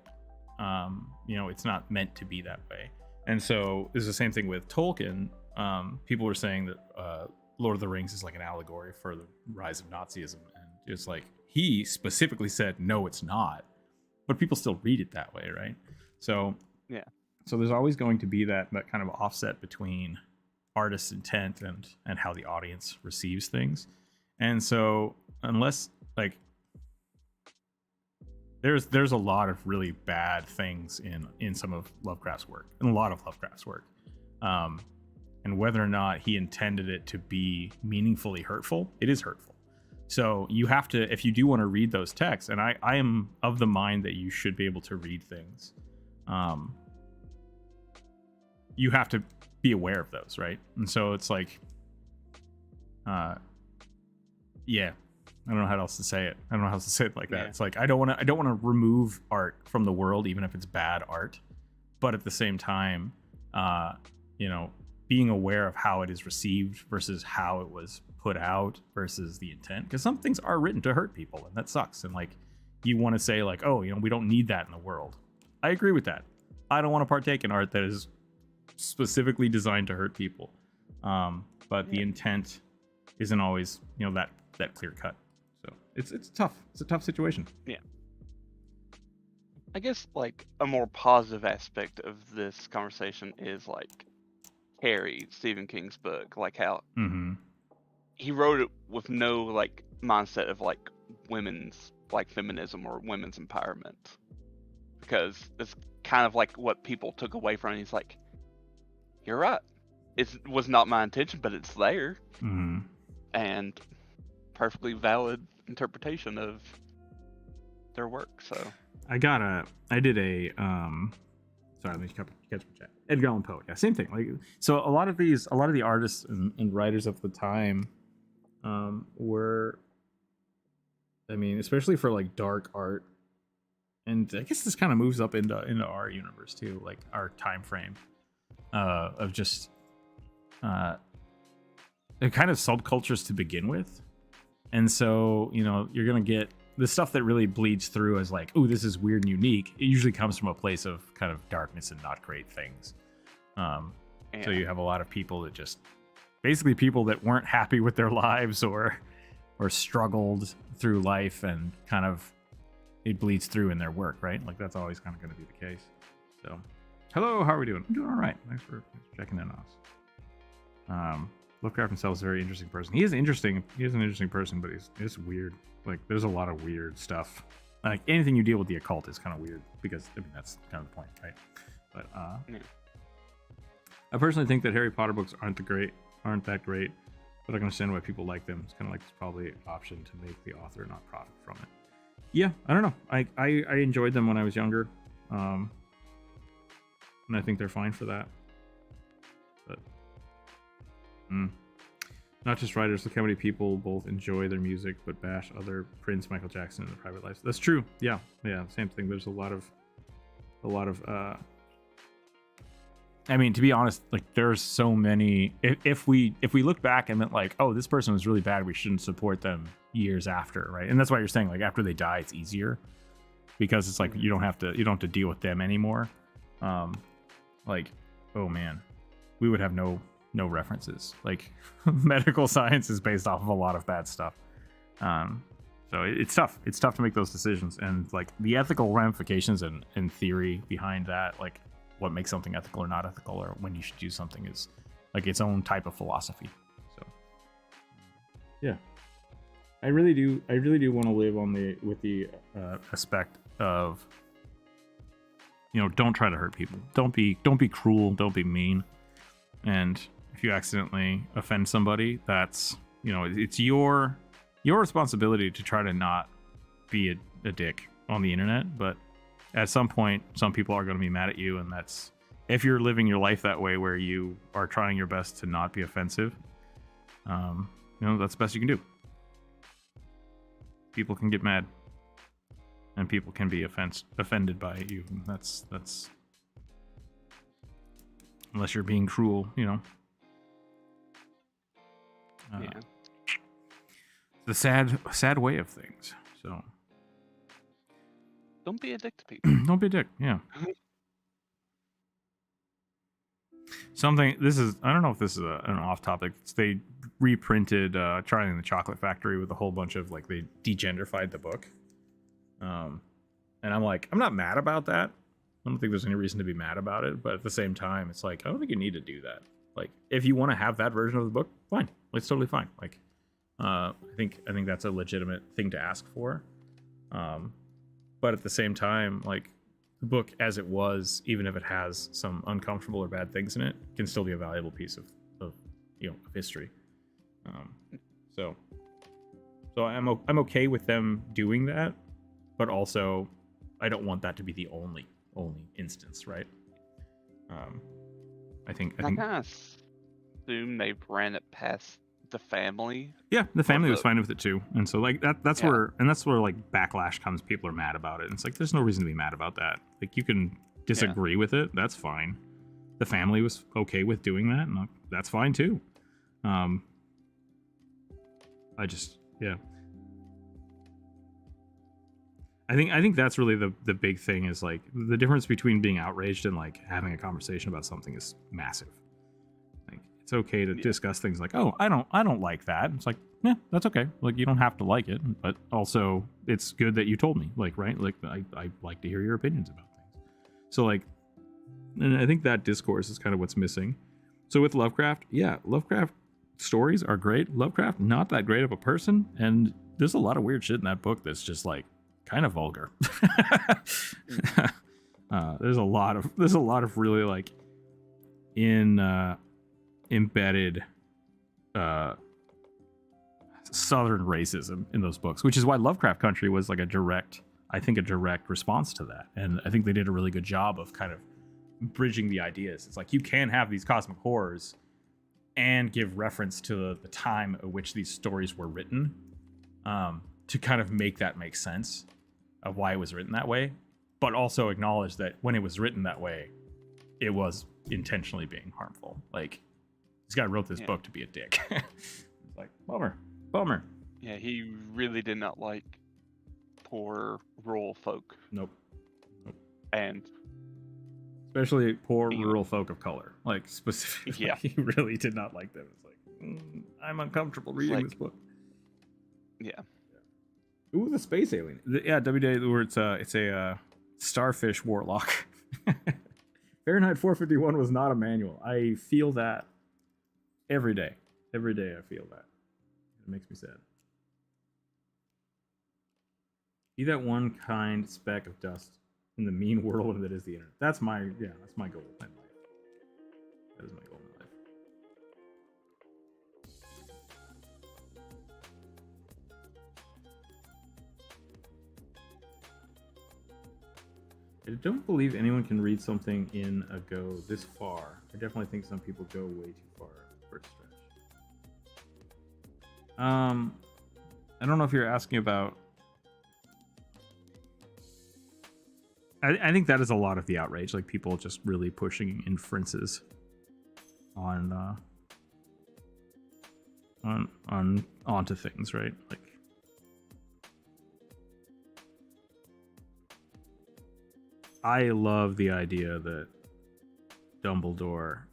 Speaker 3: it's not meant to be that way. And so it's the same thing with Tolkien. People were saying that Lord of the Rings is like an allegory for the rise of Nazism, and it's like he specifically said no, it's not, but people still read it that way, right? So
Speaker 2: yeah.
Speaker 3: So there's always going to be that kind of offset between artist's intent and how the audience receives things. And so unless like there's a lot of really bad things in some of Lovecraft's work, and a lot of Lovecraft's work, and whether or not he intended it to be meaningfully hurtful, it is hurtful. So you have to, if you do want to read those texts, and I am of the mind that you should be able to read things, you have to be aware of those, right? And so it's like yeah, I don't know how else to say it. I don't know how else to say it like that.
Speaker 2: Yeah.
Speaker 3: It's like I don't want to remove art from the world, even if it's bad art. But at the same time, you know, being aware of how it is received versus how it was put out versus the intent, because some things are written to hurt people, and that sucks. And like, you want to say like, oh, you know, we don't need that in the world. I agree with that. I don't want to partake in art that is specifically designed to hurt people. But the intent isn't always, you know, that clear cut. So it's tough. It's a tough situation.
Speaker 2: Yeah. I guess like a more positive aspect of this conversation is like Carrie, Stephen King's book, like how he wrote it with no like mindset of like women's like feminism or women's empowerment, because it's kind of like what people took away from it. He's like, you're right. It was not my intention, but it's there, and perfectly valid interpretation of their work. So
Speaker 3: I did a sorry, let me catch my chat. Edgar Allan Poe, yeah, same thing. Like, so a lot of the artists and writers of the time were, I mean, especially for like dark art, and I guess this kind of moves up into our universe too, like our time frame of just they're kind of subcultures to begin with. And so, you know, you're gonna get the stuff that really bleeds through as like, oh, this is weird and unique. It usually comes from a place of kind of darkness and not great things. So you have a lot of people that just basically people that weren't happy with their lives or struggled through life, and kind of it bleeds through in their work, right? Like that's always kind of going to be the case. So, hello, how are we doing? I'm doing all right. Thanks for checking in on us. Lovecraft himself is a very interesting person. He is an interesting person, but he's weird. Like, there's a lot of weird stuff. Like, anything you deal with the occult is kind of weird, because, I mean, that's kind of the point, right? But, I personally think that Harry Potter books aren't that great, but I can understand why people like them. It's kind of like it's probably an option to make the author not profit from it. Yeah, I don't know. I enjoyed them when I was younger. And I think they're fine for that. But, not just writers, look how many people both enjoy their music but bash other Prince, Michael Jackson in their private lives. That's true. Yeah, same thing. There's a lot of I mean, to be honest, like there's so many. If we look back and meant like, oh, this person was really bad, we shouldn't support them years after, right? And that's why you're saying like after they die, it's easier, because it's like you don't have to deal with them anymore. Like, oh man, we would have no references. Like medical science is based off of a lot of bad stuff. So it's tough. It's tough to make those decisions, and like the ethical ramifications and theory behind that, like what makes something ethical or not ethical, or when you should do something, is like its own type of philosophy. So yeah, I really do want to live with the aspect of, you know, don't try to hurt people. Don't be cruel. Don't be mean. And if you accidentally offend somebody, that's, you know, it's your responsibility to try to not be a dick on the internet. But at some point, some people are going to be mad at you, and that's, if you're living your life that way where you are trying your best to not be offensive, you know, that's the best you can do. People can get mad, and people can be offended by you. That's unless you're being cruel, you know.
Speaker 2: Yeah.
Speaker 3: The sad way of things. So
Speaker 2: don't be a dick to people.
Speaker 3: Don't be a dick. Yeah. Something. This is. I don't know if this is an off topic. They reprinted Charlie and the Chocolate Factory with a whole bunch of, like, they degenderified the book. And I'm like, I'm not mad about that. I don't think there's any reason to be mad about it, but at the same time, it's like, I don't think you need to do that. Like, if you want to have that version of the book, fine. It's totally fine. Like, I think that's a legitimate thing to ask for. But at the same time, like, the book as it was, even if it has some uncomfortable or bad things in it, can still be a valuable piece of you know, of history. So I'm okay with them doing that, but also I don't want that to be the only instance, right? I think
Speaker 2: kind of assume they've ran it past the family.
Speaker 3: Yeah, the family was
Speaker 2: the-
Speaker 3: fine with it too, and so like that's
Speaker 2: Yeah.
Speaker 3: where like backlash comes. People are mad about it. And it's like there's no reason to be mad about that. Like you can disagree with it. That's fine. The family was okay with doing that, and that's fine too. I just I think that's really the big thing is like the difference between being outraged and like having a conversation about something is massive. Like it's okay to discuss things like, oh, I don't like that. It's like, yeah, that's okay. Like you don't have to like it, but also it's good that you told me. Like, right? Like I like to hear your opinions about things. So like, and I think that discourse is kind of what's missing. So with Lovecraft, yeah, Lovecraft stories are great. Lovecraft, not that great of a person, and there's a lot of weird shit in that book that's just like kind of vulgar. There's a lot of really like embedded Southern racism in those books, which is why Lovecraft Country was like a direct response to that. And I think they did a really good job of kind of bridging the ideas. It's like you can have these cosmic horrors and give reference to the time at which these stories were written, to kind of make that make sense of why it was written that way, but also acknowledge that when it was written that way, it was intentionally being harmful. Like this guy wrote this book to be a dick. It's like bummer.
Speaker 2: Yeah, he really did not like poor rural folk.
Speaker 3: Nope.
Speaker 2: And
Speaker 3: especially poor rural folk of color. Like specifically,
Speaker 2: yeah,
Speaker 3: he really did not like them. It's like I'm uncomfortable reading this book.
Speaker 2: Yeah.
Speaker 3: Ooh, the space alien. Yeah, WD, where it's a starfish warlock. Fahrenheit 451 was not a manual. I feel that every day. Every day I feel that. It makes me sad. Be that one kind speck of dust in the mean world that is the internet. That's my goal in life. That is my goal in life. I don't believe anyone can read something in a go this far. I definitely think some people go way too far for a stretch. I don't know if you're asking about. I think that is a lot of the outrage, like people just really pushing inferences onto things, right? Like. I love the idea that Dumbledore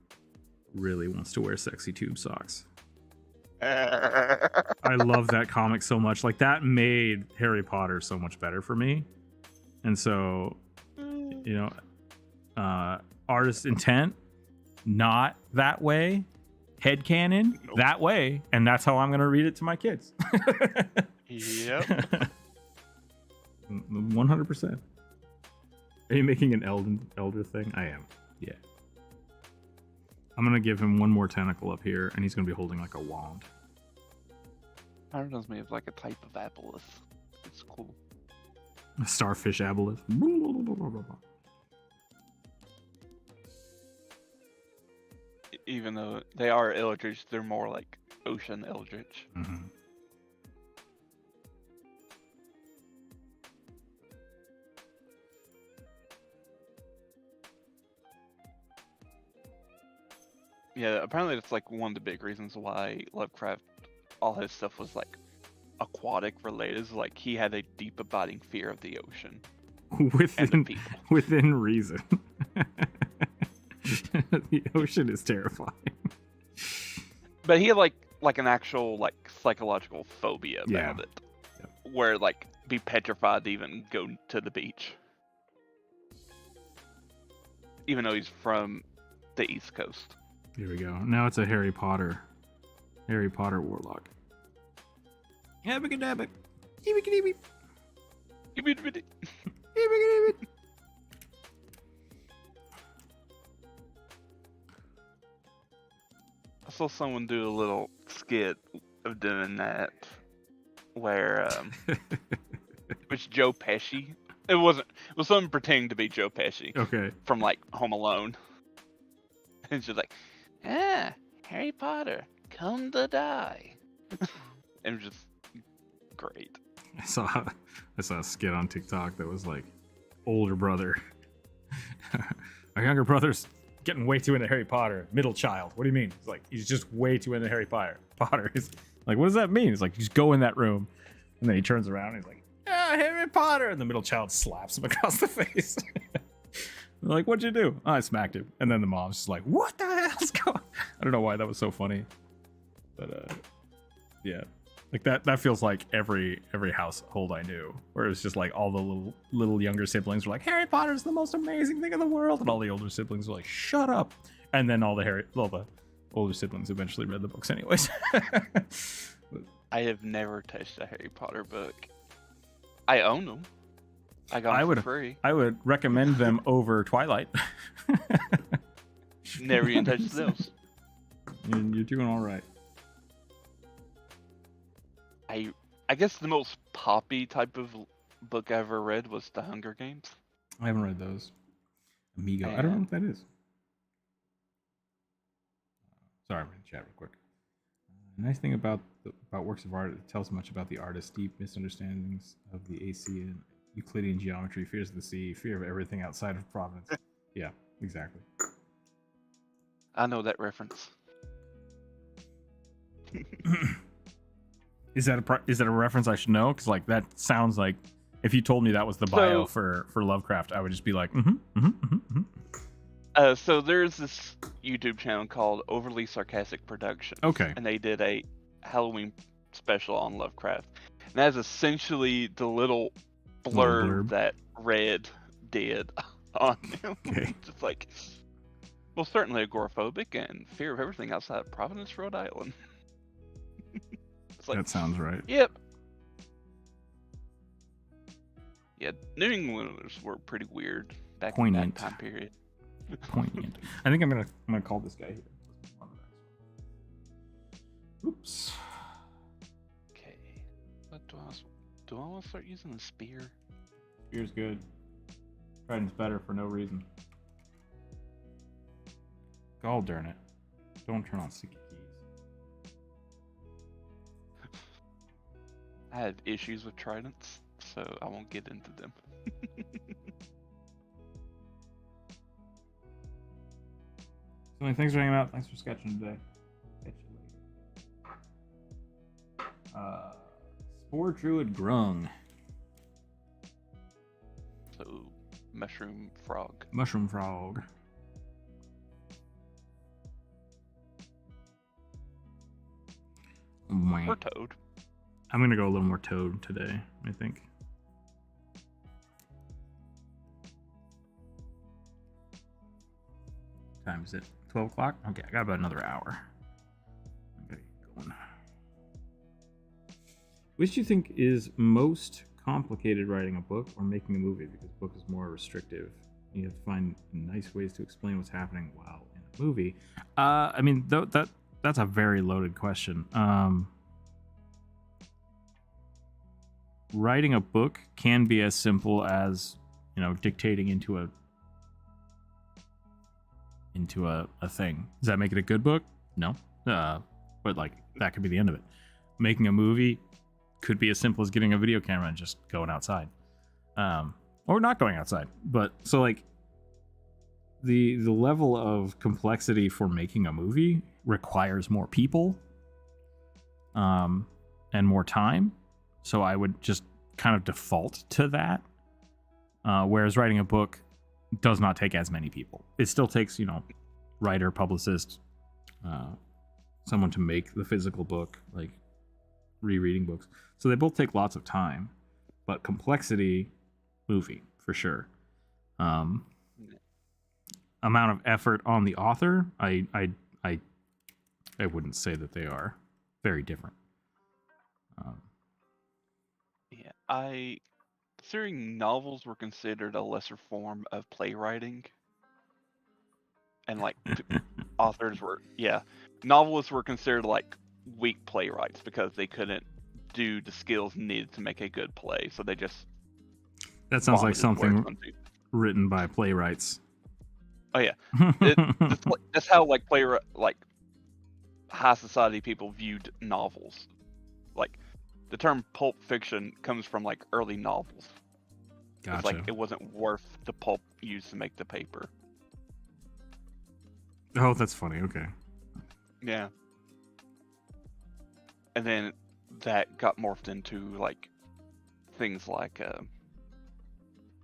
Speaker 3: really wants to wear sexy tube socks. I love that comic so much. Like that made Harry Potter so much better for me. And so, you know, artist intent, not that way. Headcanon, that way. And that's how I'm going to read it to my kids.
Speaker 2: Yep.
Speaker 3: 100%. Are you making an elder thing? I am. Yeah. I'm going to give him one more tentacle up here, and he's going to be holding like a wand.
Speaker 2: I reminds me of like a type of aboleth. It's cool.
Speaker 3: A starfish aboleth.
Speaker 2: Even though they are eldritch, they're more like ocean eldritch.
Speaker 3: Mm-hmm.
Speaker 2: Yeah, apparently that's like one of the big reasons why Lovecraft, all his stuff was like aquatic related. Is like he had a deep abiding fear of the ocean.
Speaker 3: Within reason. The ocean is terrifying.
Speaker 2: But he had like an actual like psychological phobia about it. Yeah. Where like be petrified to even go to the beach. Even though he's from the East Coast.
Speaker 3: Here we go. Now it's a Harry Potter warlock. Abacadabba. Ibikadibby.
Speaker 2: Ibikadibby.
Speaker 3: Ibikadibby.
Speaker 2: I saw someone do a little skit of doing that where it was Joe Pesci. It was someone pretending to be Joe Pesci.
Speaker 3: Okay.
Speaker 2: From like Home Alone. And she's like, Harry Potter. come to die. It was just great.
Speaker 3: I saw a skit on TikTok that was like, older brother. Our younger brother's getting way too into Harry Potter. Middle child. What do you mean? He's like, he's just way too into Harry Potter. He's like, what does that mean? He's like, just go in that room. And then he turns around and he's like, yeah, Harry Potter. And the middle child slaps him across the face. They're like, what'd you do? Oh, I smacked him. And then the mom's just like, what the hell's going on? I don't know why that was so funny. But yeah. Like that feels like every household I knew, where it was just like all the little younger siblings were like, Harry Potter's the most amazing thing in the world, and all the older siblings were like, shut up. And then all the older siblings eventually read the books anyways.
Speaker 2: I have never touched a Harry Potter book. I own them. I got them for free.
Speaker 3: I would recommend them over Twilight.
Speaker 2: Never even touched those.
Speaker 3: You're doing all right.
Speaker 2: I guess the most poppy type of book I ever read was The Hunger Games.
Speaker 3: I haven't read those. Amigo. I don't know what that is. Sorry, I'm going to chat real quick. Nice thing about works of art, it tells much about the artist's deep misunderstandings of the AC and Euclidean geometry, fears of the sea, fear of everything outside of Providence. Yeah, exactly.
Speaker 2: I know that reference.
Speaker 3: Is that a reference I should know? Because like that sounds like if you told me that was the bio for Lovecraft, I would just be like,
Speaker 2: So there's this YouTube channel called Overly Sarcastic Productions.
Speaker 3: Okay.
Speaker 2: And they did a Halloween special on Lovecraft. And that's essentially the little blurb that Red did on him.
Speaker 3: Okay.
Speaker 2: Just like, well, certainly agoraphobic and fear of everything outside of Providence, Rhode Island. Like,
Speaker 3: that sounds right.
Speaker 2: Yep. Yeah, New Englanders were pretty weird back in that time period.
Speaker 3: Poignant. I think I'm gonna call this guy here. Oops.
Speaker 2: Okay. What do I want to start using a spear?
Speaker 3: Spear's good. Trident's better for no reason. God darn it! Don't turn on sticky keys.
Speaker 2: I have issues with tridents, so I won't get into them.
Speaker 3: So thanks for hanging out. Thanks for sketching today. Catch you later. Spore Druid Grung.
Speaker 2: So, mushroom frog.
Speaker 3: Mushroom frog.
Speaker 2: Or toad.
Speaker 3: I'm gonna go a little more toad today, I think. What time is it? 12 o'clock? Okay, I got about another hour. Okay, going. Which do you think is most complicated, writing a book or making a movie? Because a book is more restrictive. You have to find nice ways to explain what's happening while in a movie. I mean, that's a very loaded question. Writing a book can be as simple as, dictating into a thing. Does that make it a good book? No. But like that could be the end of it. Making a movie could be as simple as getting a video camera and just going outside. Or not going outside. But so like the level of complexity for making a movie requires more people and more time. So I would just kind of default to that. Whereas writing a book does not take as many people. It still takes, writer, publicist, someone to make the physical book, like rereading books. So they both take lots of time, but complexity, movie for sure. Amount of effort on the author, I wouldn't say that they are very different.
Speaker 2: Considering novels were considered a lesser form of playwriting, and like authors were, novelists were considered like weak playwrights because they couldn't do the skills needed to make a good play, so they just.
Speaker 3: That sounds like something written by playwrights.
Speaker 2: Oh yeah, that's how like high society people viewed novels. Like, the term pulp fiction comes from like early novels.
Speaker 3: Gotcha.
Speaker 2: It's like it wasn't worth the pulp used to make the paper.
Speaker 3: Oh, that's funny. Okay.
Speaker 2: Yeah. And then that got morphed into like things like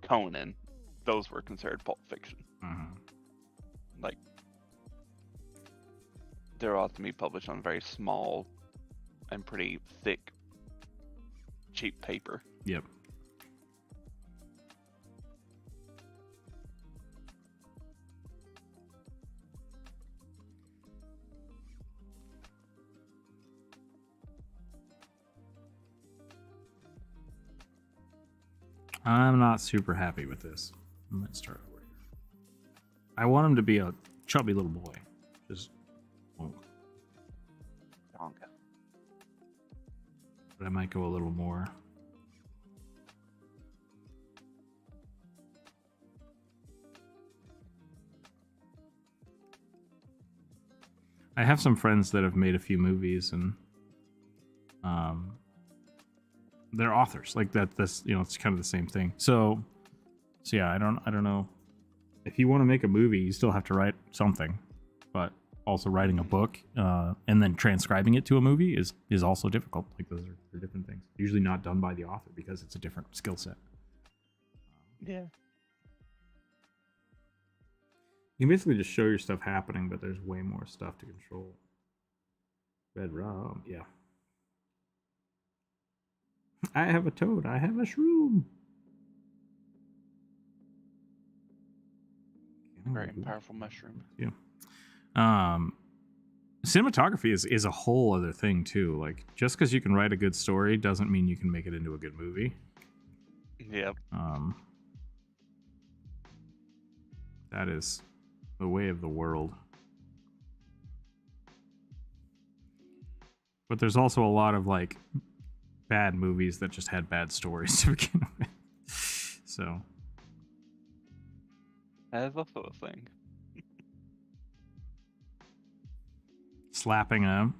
Speaker 2: Conan. Those were considered pulp fiction. Like, they're often be published on very small and pretty thick, cheap paper.
Speaker 3: Yep. I'm not super happy with this. I might start over here. I want him to be a chubby little boy. Just won't.
Speaker 2: Donka.
Speaker 3: But I might go a little more. I have some friends that have made a few movies, and they're authors. Like that's it's kind of the same thing. So yeah, I don't know. If you want to make a movie, you still have to write something, but also writing a book and then transcribing it to a movie is also difficult. Like those are different things. Usually not done by the author because it's a different skill set.
Speaker 2: Yeah.
Speaker 3: You can basically just show your stuff happening, but there's way more stuff to control. Red rum, yeah. I have a toad. I have a shroom.
Speaker 2: Very powerful mushroom.
Speaker 3: Yeah. Cinematography is a whole other thing too. Like, just because you can write a good story doesn't mean you can make it into a good movie.
Speaker 2: Yep.
Speaker 3: That is the way of the world. But there's also a lot of like bad movies that just had bad stories to begin with. So
Speaker 2: That is also a thing.
Speaker 3: slapping a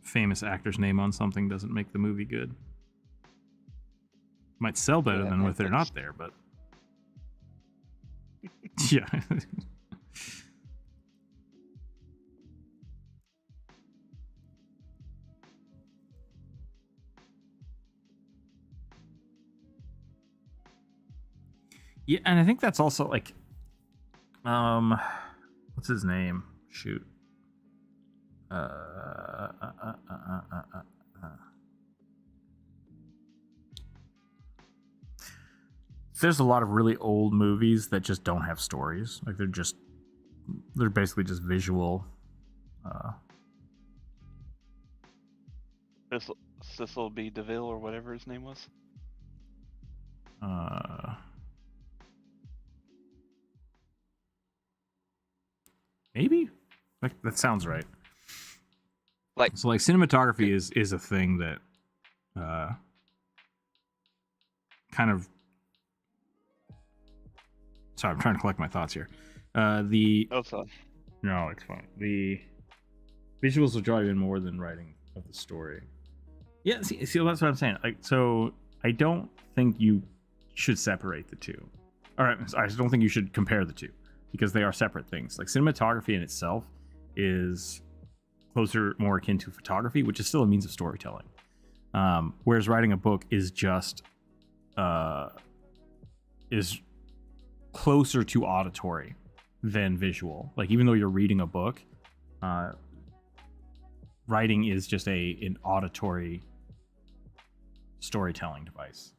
Speaker 3: famous actor's name on something doesn't make the movie good. Might sell better than if they're not there, but yeah. Yeah, and I think that's also like, what's his name? Shoot. There's a lot of really old movies that just don't have stories. Like they're basically just visual.
Speaker 2: Cecil B. DeVille or whatever his name was.
Speaker 3: Maybe that sounds right.
Speaker 2: Like,
Speaker 3: so, like cinematography is a thing that kind of. Sorry, I'm trying to collect my thoughts here.
Speaker 2: Oh, sorry.
Speaker 3: No, it's fine. The visuals will draw you in more than writing of the story. Yeah, see, that's what I'm saying. Like, so I don't think you should separate the two. All right, I just don't think you should compare the two because they are separate things. Like cinematography in itself is closer, more akin to photography, which is still a means of storytelling. Whereas writing a book is just is closer to auditory than visual. Like even though you're reading a book, writing is just an auditory storytelling device.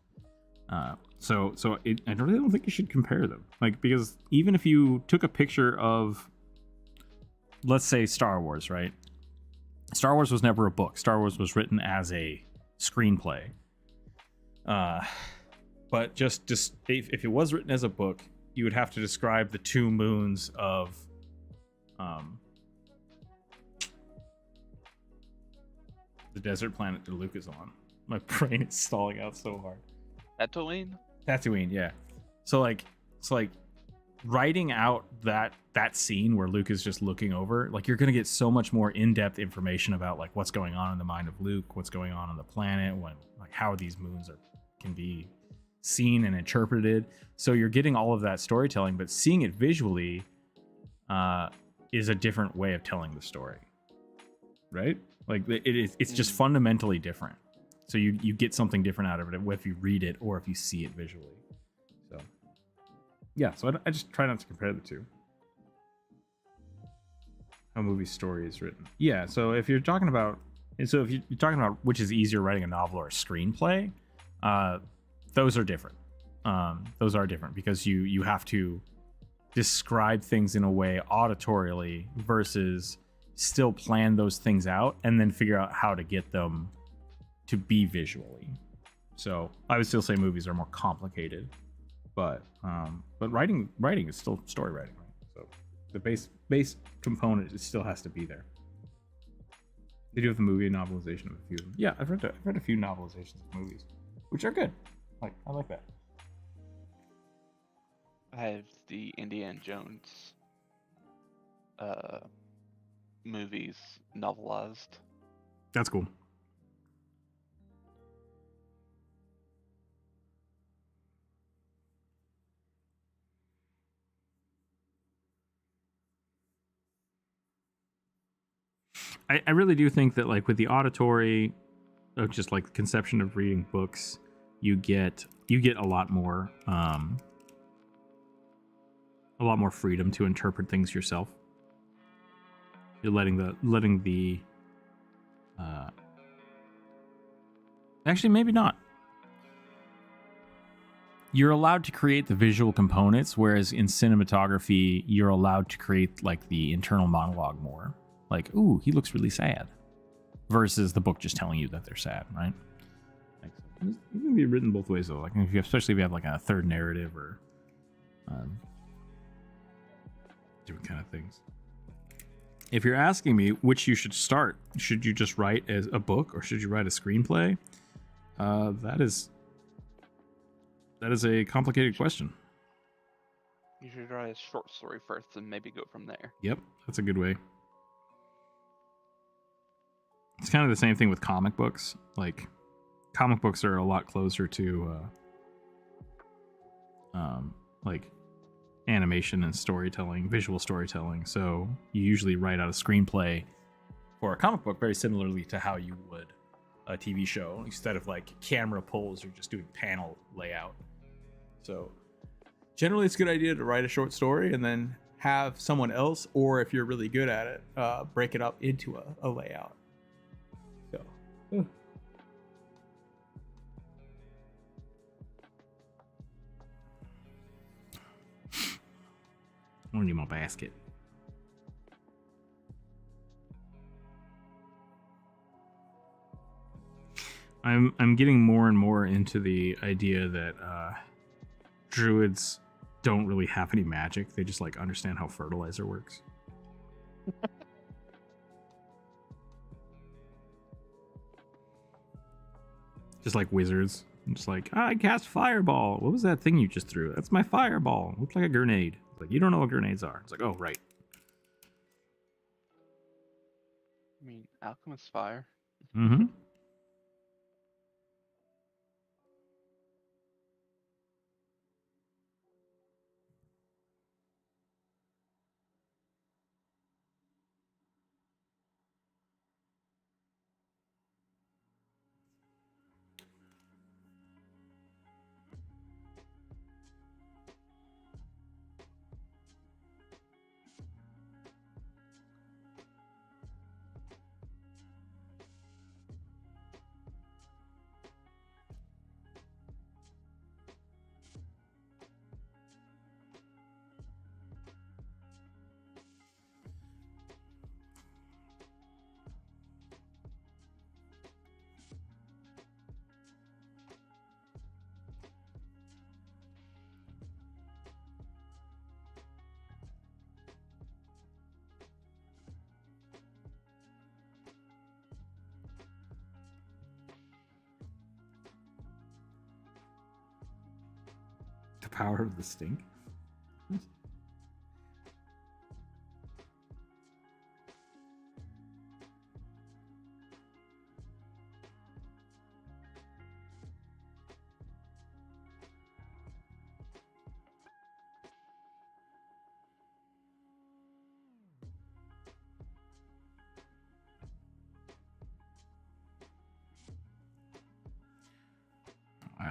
Speaker 3: So I really don't think you should compare them. Like, because even if you took a picture of, let's say, Star Wars, right? Star Wars was never a book. Star Wars was written as a screenplay. But just if it was written as a book, you would have to describe the two moons of the desert planet that Luke is on. My brain is stalling out so hard.
Speaker 2: Tatooine?
Speaker 3: Tatooine, yeah. So like writing out that scene where Luke is just looking over, like you're gonna get so much more in-depth information about like what's going on in the mind of Luke, what's going on the planet, when like how these moons can be seen and interpreted. So you're getting all of that storytelling, but seeing it visually is a different way of telling the story, right? Like it's just fundamentally different. So you get something different out of it if you read it or if you see it visually. So yeah, so I just try not to compare the two. How a movie story is written. Yeah, so if you're talking about which is easier, writing a novel or a screenplay, those are different. Those are different because you have to describe things in a way auditorially versus still plan those things out and then figure out how to get them to be visually. So I would still say movies are more complicated, but writing is still story writing, right? So the base component, it still has to be there. They do have the movie novelization of a few. Yeah, I've read a few novelizations of movies, which are good. I like that.
Speaker 2: I have the Indiana Jones movies novelized.
Speaker 3: That's cool. I really do think that like with the auditory of just like the conception of reading books, you get a lot more freedom to interpret things yourself. You're letting the actually maybe not. You're allowed to create the visual components, whereas in cinematography, you're allowed to create like the internal monologue more. Like, ooh, he looks really sad. Versus the book just telling you that they're sad, right? Like, it can be written both ways though. Like especially if you have like a third narrative or different kind of things. If you're asking me which you should start, should you just write as a book or should you write a screenplay? That is a complicated question.
Speaker 2: You should write a short story first and maybe go from there.
Speaker 3: Yep, that's a good way. It's kind of the same thing with comic books. Like, comic books are a lot closer to like animation and storytelling, visual storytelling. So you usually write out a screenplay for a comic book very similarly to how you would a TV show. Instead of like camera pulls, you're just doing panel layout. So generally it's a good idea to write a short story and then have someone else, or if you're really good at it, break it up into a layout. So I need my basket. I'm getting more and more into the idea that druids don't really have any magic. They just like understand how fertilizer works. Just like wizards. I'm just like, I cast fireball. What was that thing you just threw? That's my fireball. Looks like a grenade. It's like, you don't know what grenades are. It's like, oh, right.
Speaker 2: I mean, alchemist fire.
Speaker 3: Mm-hmm. The power of the stink.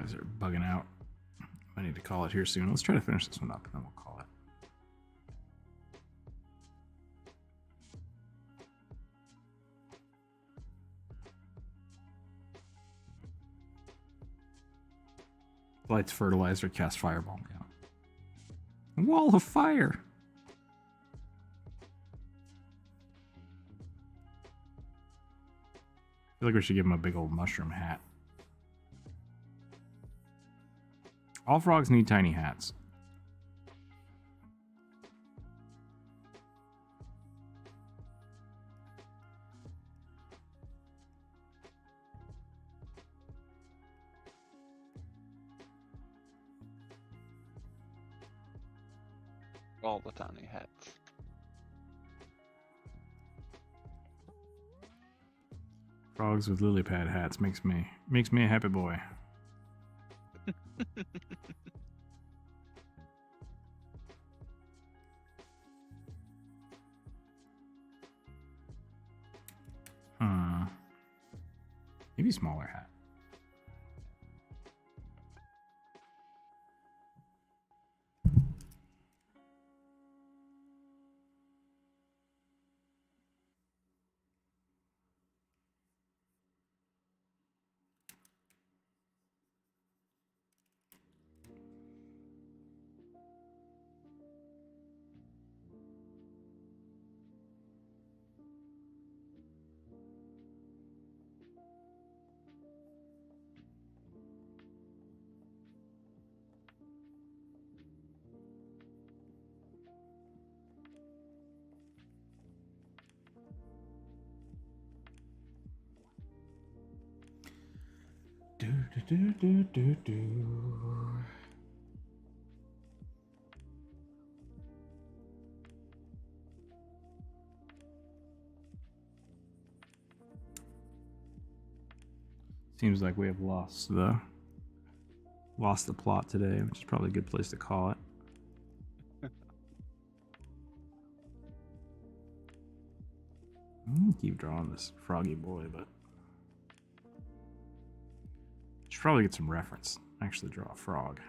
Speaker 3: eyes are bugging out. I need to call it here soon. Let's try to finish this one up, and then we'll call it. Lights fertilizer, cast fireball. Yeah. Wall of fire. I feel like we should give him a big old mushroom hat. All frogs need tiny hats.
Speaker 2: All the tiny hats.
Speaker 3: Frogs with lily pad hats makes me a happy boy. Maybe smaller hat. Do. Seems like we have lost the plot today, which is probably a good place to call it. I'm gonna keep drawing this froggy boy, but should probably get some reference. Actually draw a frog.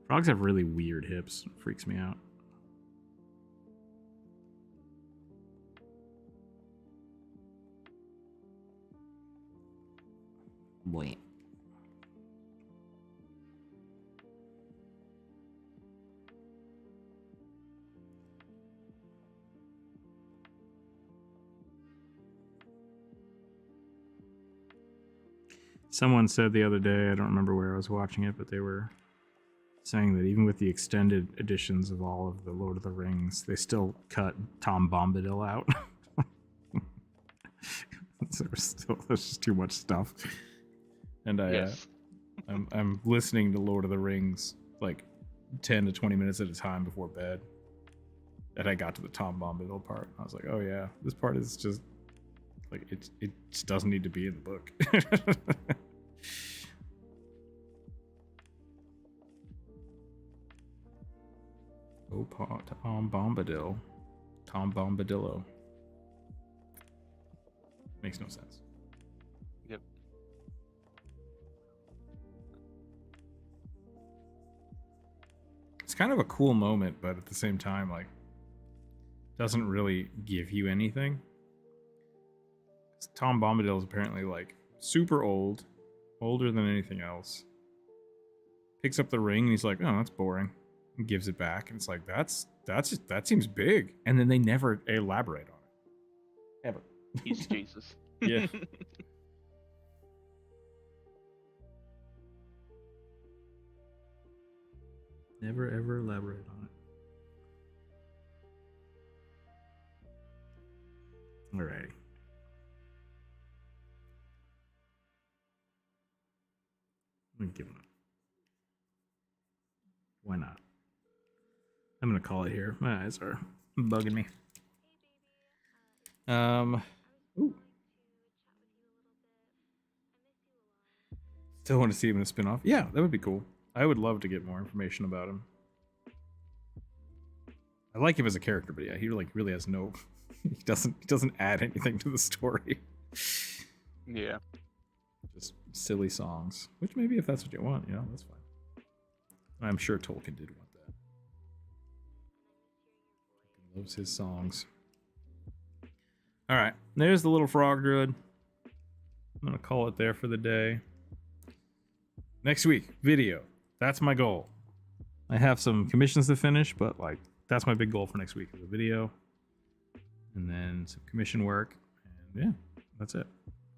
Speaker 3: Frogs have really weird hips. It freaks me out. Boy. Someone said the other day, I don't remember where I was watching it, but they were saying that even with the extended editions of all of the Lord of the Rings, they still cut Tom Bombadil out. So there's just too much stuff. And I'm listening to Lord of the Rings like 10 to 20 minutes at a time before bed. And I got to the Tom Bombadil part. I was like, oh yeah, this part is just like it just doesn't need to be in the book. Oh, Tom Bombadil. Tom Bombadillo. Makes no sense.
Speaker 2: Yep.
Speaker 3: It's kind of a cool moment, but at the same time, like, doesn't really give you anything. Tom Bombadil is apparently like super old, older than anything else. Picks up the ring and he's like, "Oh, that's boring," and gives it back. And it's like, that seems big. And then they never elaborate on it, ever.
Speaker 2: He's Jesus.
Speaker 3: Yeah. Never ever elaborate on it. Alrighty. I'm giving up. Why not? I'm gonna call it here. My eyes are bugging me. Ooh. Still want to see him in a spin-off? Yeah, that would be cool. I would love to get more information about him. I like him as a character, but yeah, he really has no. He doesn't add anything to the story.
Speaker 2: Yeah.
Speaker 3: Just silly songs, which maybe if that's what you want, you know, that's fine. I'm sure Tolkien did want that. He loves his songs. All right, there's the little frog druid. I'm gonna call it there for the day. Next week, video. That's my goal. I have some commissions to finish, but like that's my big goal for next week is a video, and then some commission work, and yeah, that's it.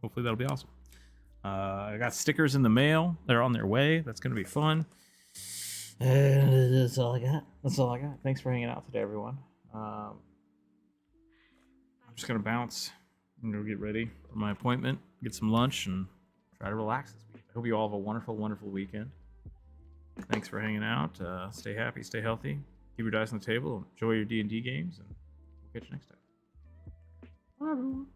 Speaker 3: Hopefully that'll be awesome. I got stickers in the mail. They're on their way. That's gonna be fun. That's all I got. That's all I got. Thanks for hanging out today, everyone. I'm just gonna bounce. I'm gonna get ready for my appointment, get some lunch, and try to relax this week. I hope you all have a wonderful, wonderful weekend. Thanks for hanging out. Stay happy, stay healthy. Keep your dice on the table. Enjoy your D&D games, and we'll catch you next time. Bye, everyone.